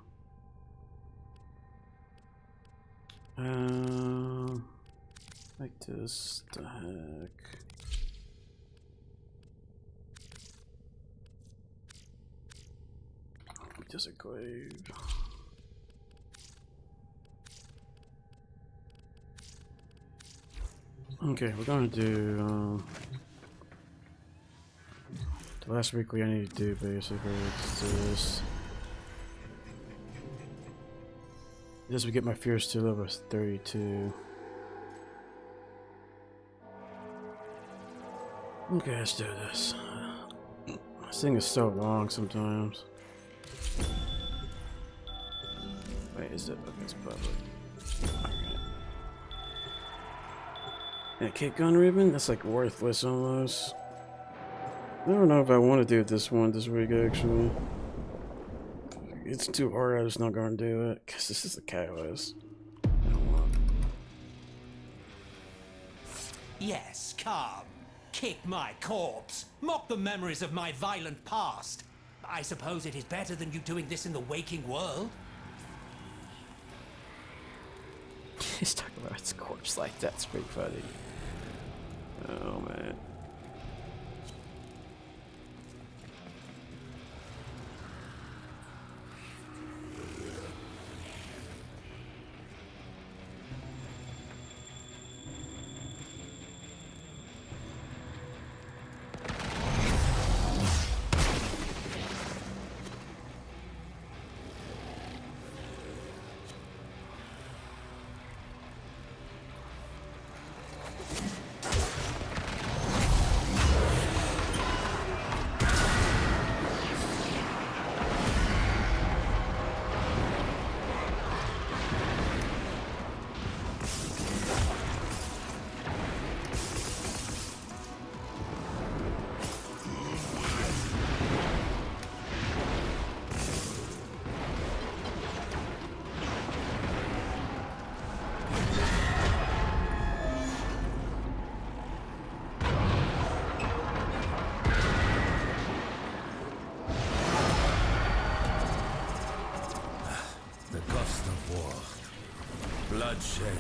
Speaker 1: Like this, the heck. Just a glaive. Okay, we're gonna do the last weekly I need to do basically. It's this. This would get my Furis to level 32. Okay, let's do this. This thing is so long sometimes. Wait, is it? Okay, it's public. Okay. Yeah, kick gun ribbon? That's like worthless almost. I don't know if I want to do this one this week actually. It's too hard, I'm just not gonna do it. Cause this is the catalyst. I don't want.
Speaker 11: Yes, come. Kick my corpse. Mock the memories of my violent past. I suppose it is better than you doing this in the waking world?
Speaker 1: He's talking about his corpse like that's pretty funny. Oh man.
Speaker 2: Bloodshed.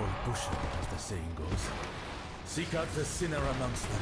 Speaker 12: whole bushel, as the saying goes. Seek out the sinner amongst them.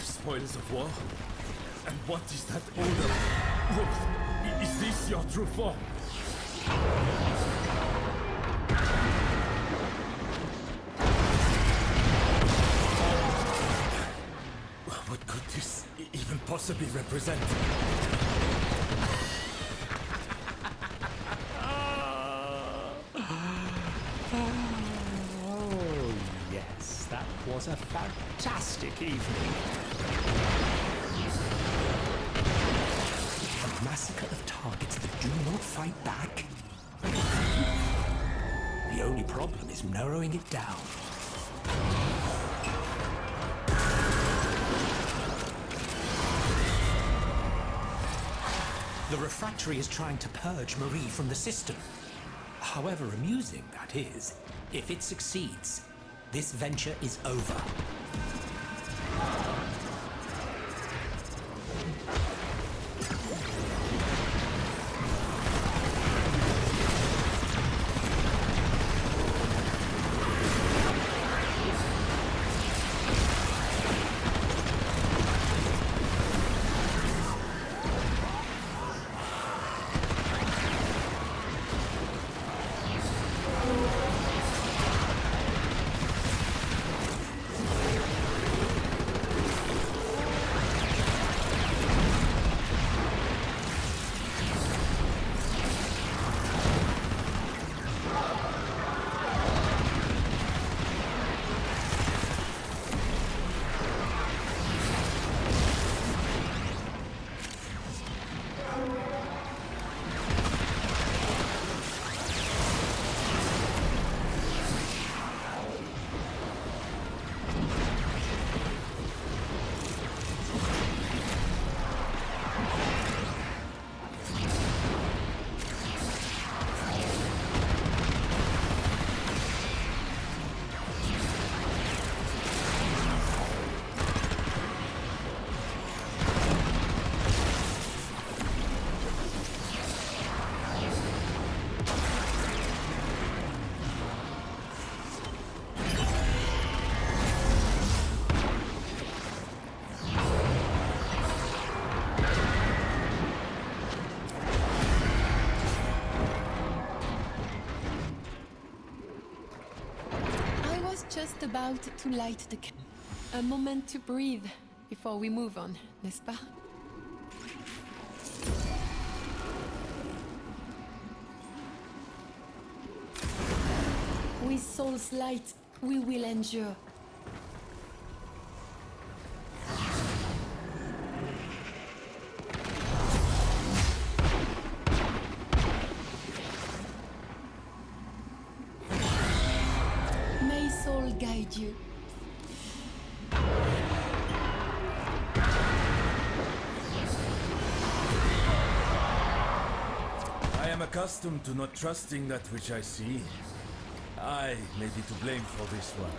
Speaker 12: Spoils of war? And what is that odor? Ruth, is this your true form? What could this even possibly represent?
Speaker 11: Oh, yes, that was a fantastic evening. A massacre of targets that do not fight back. The only problem is narrowing it down. The refractory is trying to purge Marie from the system. However amusing that is, if it succeeds, this venture is over.
Speaker 13: Just about to light the a moment to breathe before we move on, n'est-ce pas? With Soul's light, we will endure. soul guide you.
Speaker 12: I am accustomed to not trusting that which I see. I may be to blame for this one.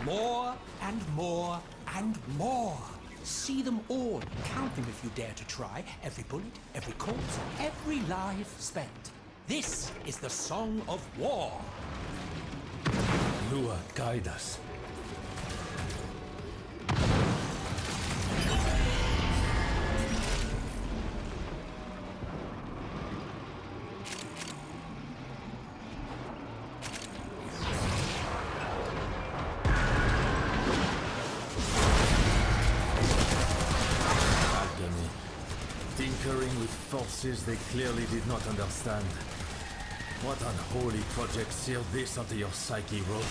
Speaker 11: More and more and more. See them all. Count them if you dare to try. Every bullet, every corpse, every life spent. This is the Song of War.
Speaker 12: Lua, guide us. Tinkering with forces they clearly did not understand. What unholy project sealed this onto your psyche, Rose?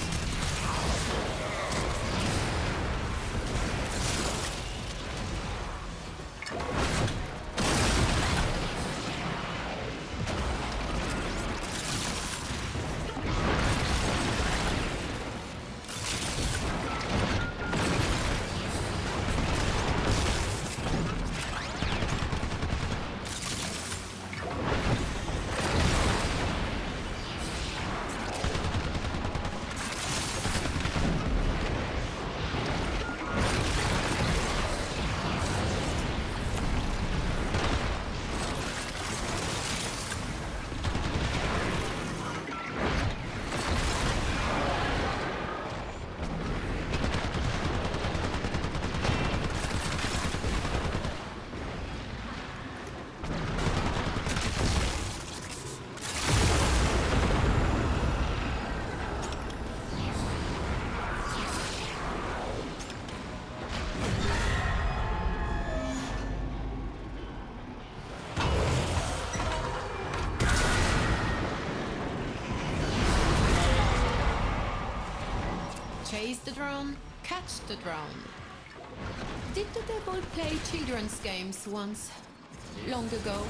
Speaker 13: Chase the drone, catch the drone. Did the devil play children's games once, long ago?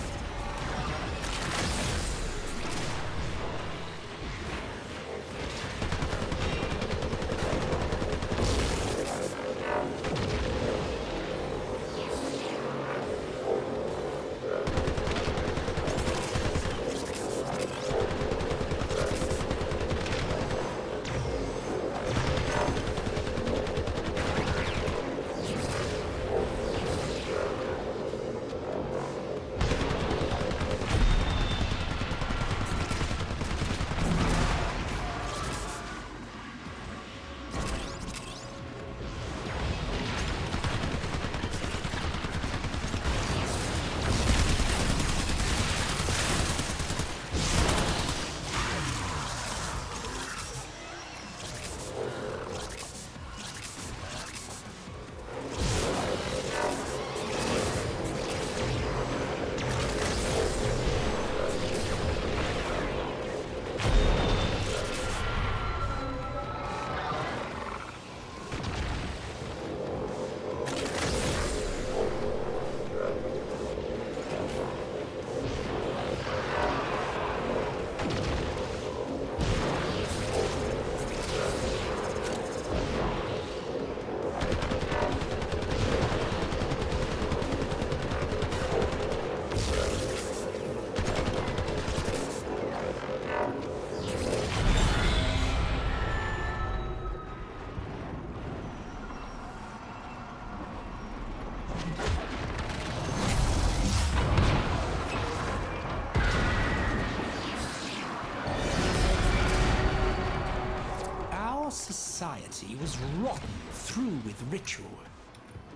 Speaker 11: Society was rotten through with ritual.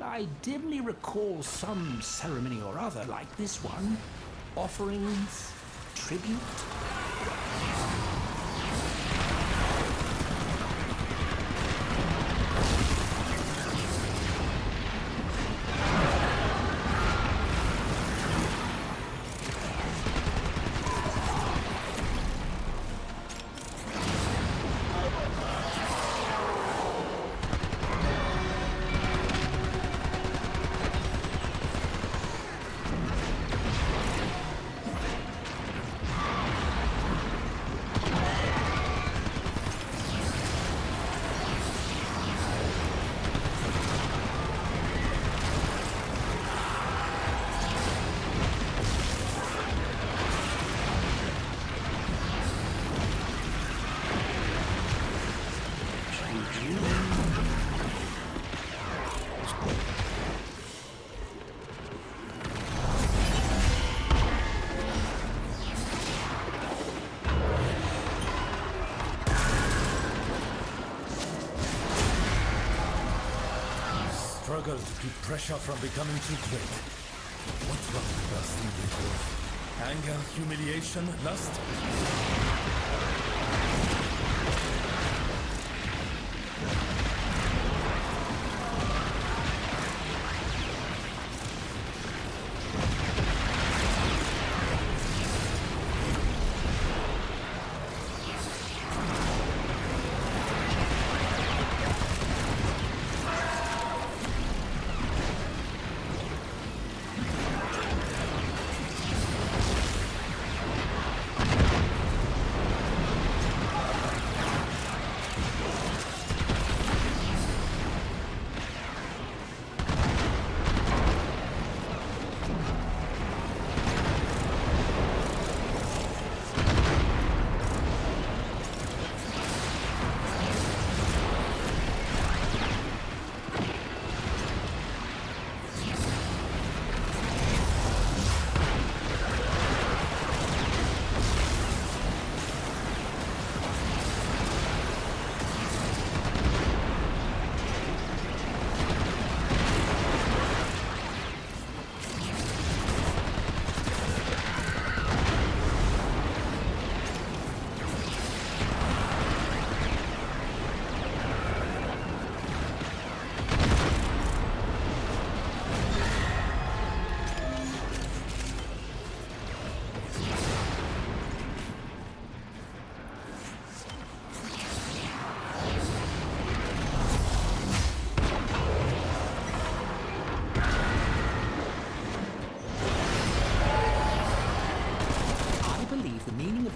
Speaker 11: I dimly recall some ceremony or other like this one. Offerings, tribute.
Speaker 12: struggle to keep pressure from becoming too great. What's wrong with us, individuals? Anger, humiliation, lust?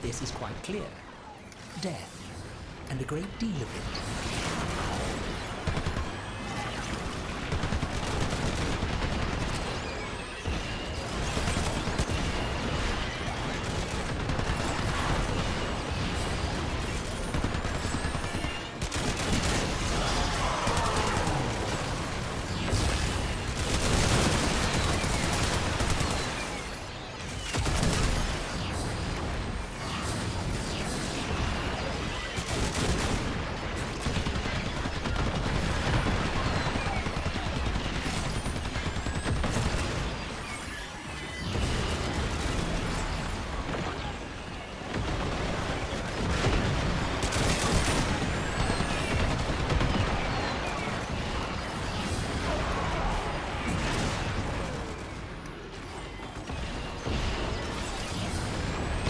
Speaker 11: This is quite clear. Death, and a great deal of it.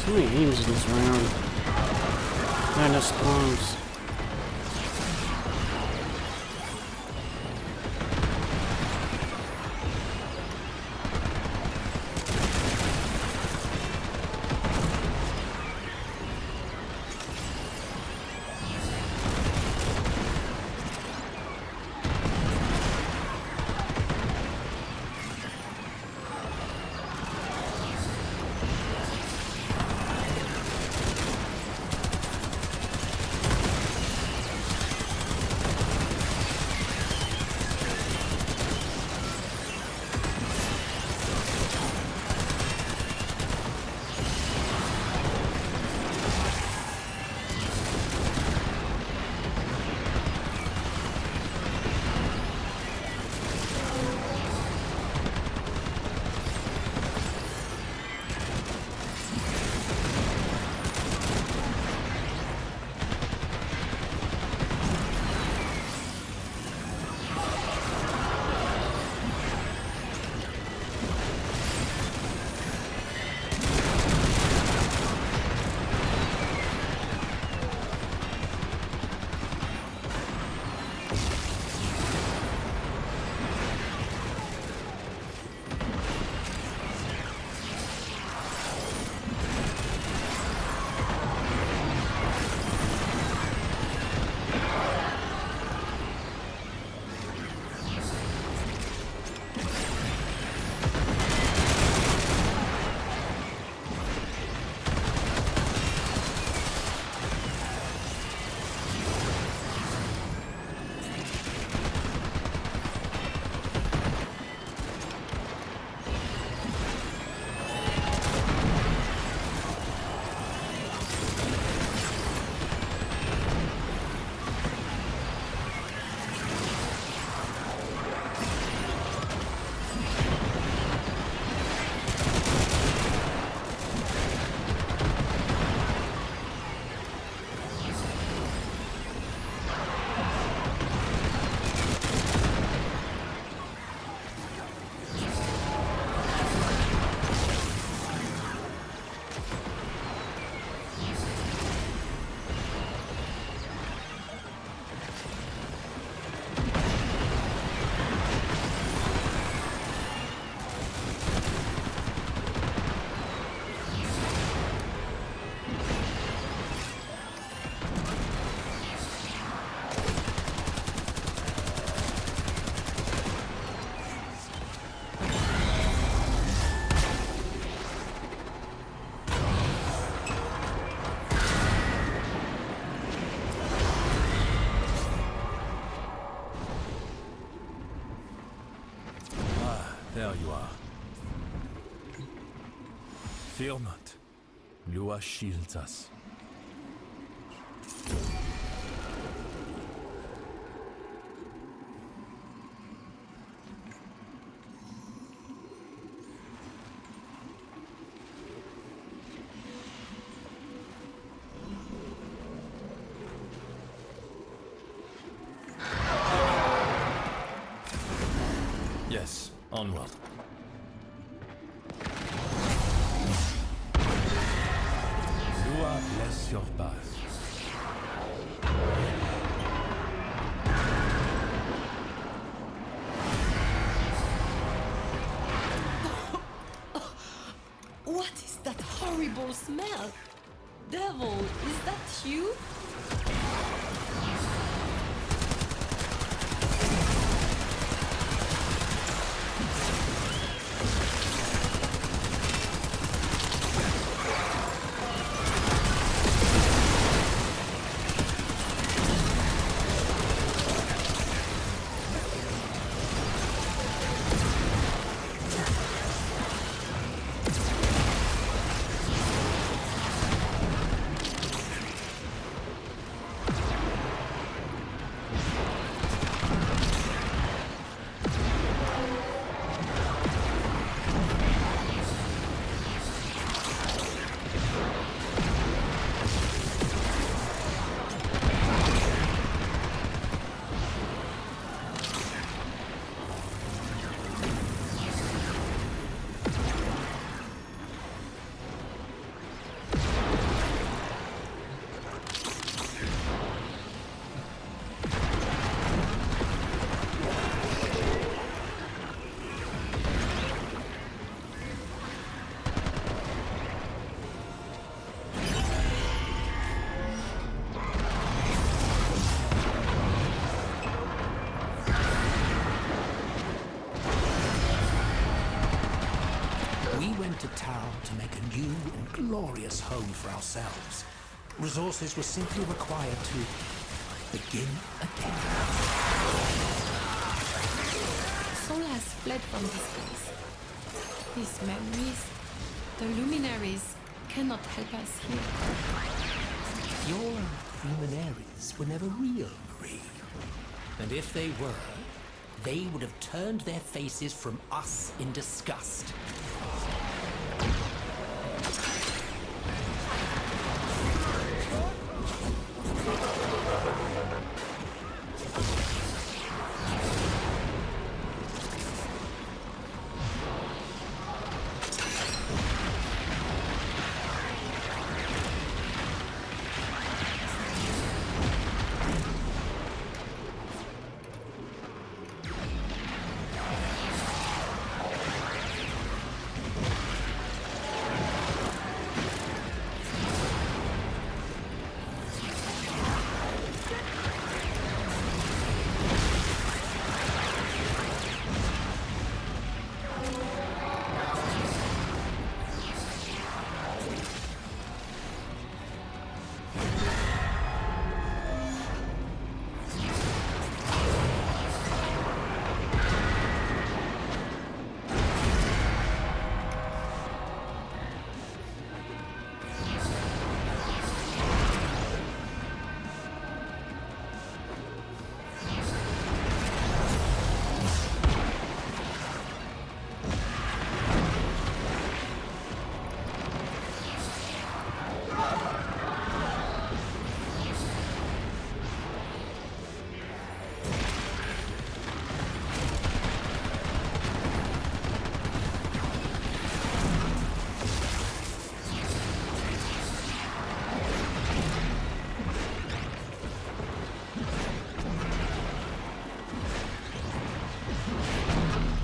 Speaker 1: Too many aims in this round. Not enough spawns.
Speaker 12: Fear not. Lua shields us. Yes, onward. Lua bless your path.
Speaker 13: What is that horrible smell? Devil, is that you?
Speaker 11: To Tau to make a new and glorious home for ourselves. Resources were simply required to begin again.
Speaker 13: Soul has fled from this place. These memories, the luminaries, cannot help us here.
Speaker 11: Your luminaries were never real, Marie. And if they were, they would have turned their faces from us in disgust.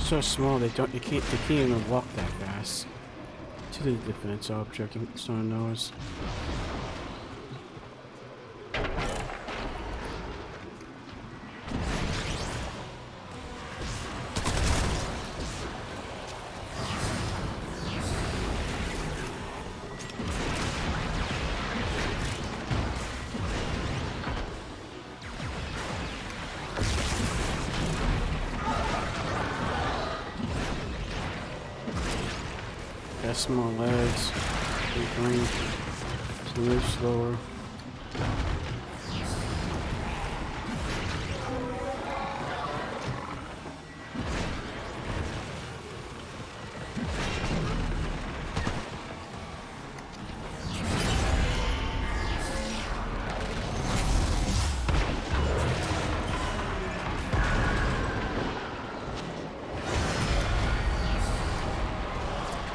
Speaker 1: So small you can't even walk that fast. To the defense object someone knows. small legs. Green. So move slower.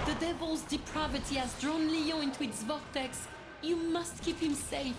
Speaker 13: The devil's depravity has drawn Leon into its vortex. You must keep him safe.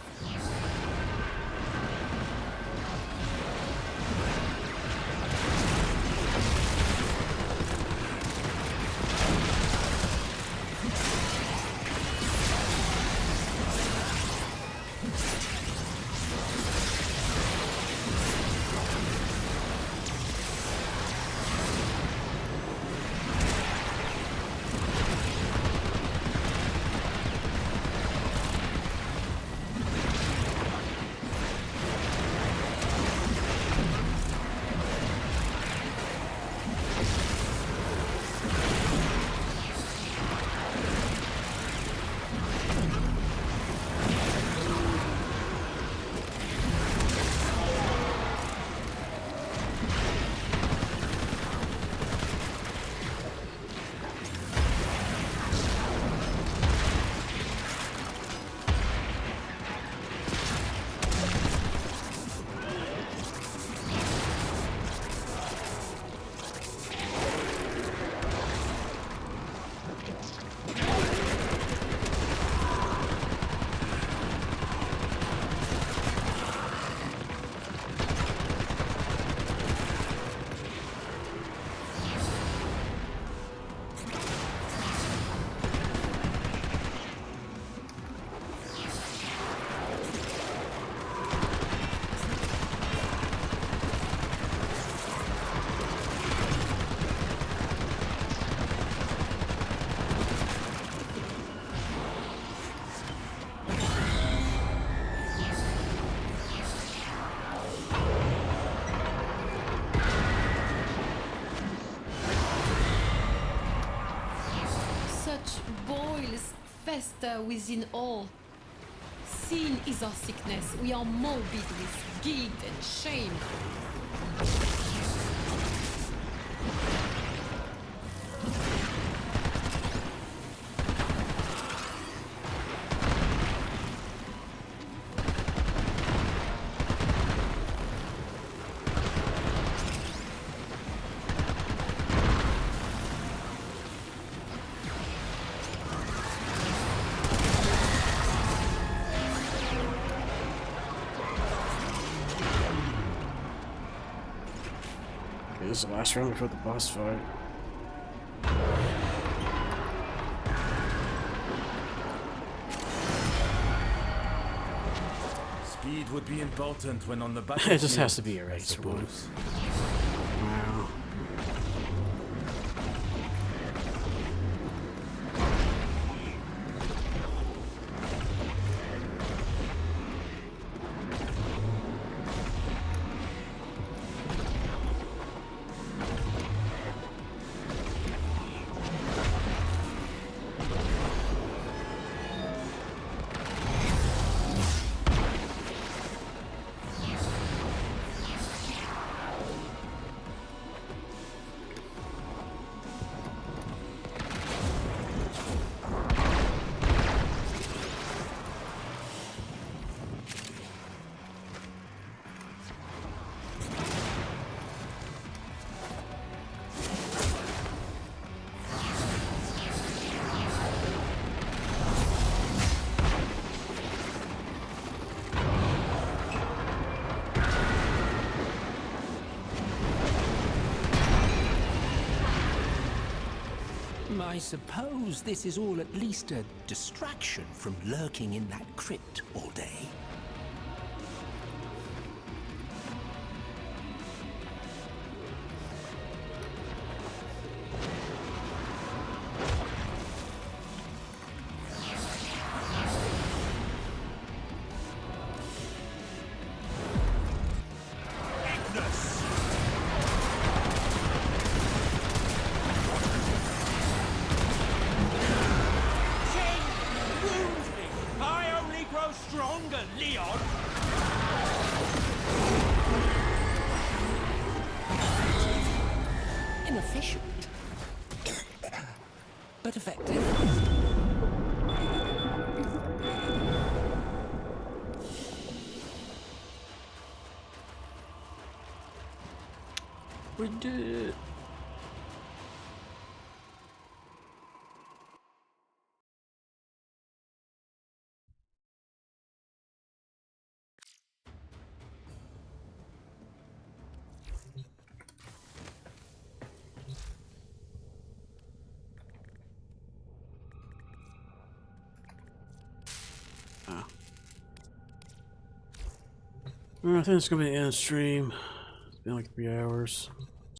Speaker 13: Boils fester within all. Sin is our sickness. We are morbid with guilt and shame.
Speaker 1: This is the last round before the boss fight.
Speaker 12: Speed would be important when on the battlefield.
Speaker 1: It just has to be a race one. Wow.
Speaker 11: I suppose this is all at least a distraction from lurking in that crypt all day. stronger, Leon! Inefficient. But effective.
Speaker 1: We did it. I think it's gonna be the end stream. It's been like 3 hours.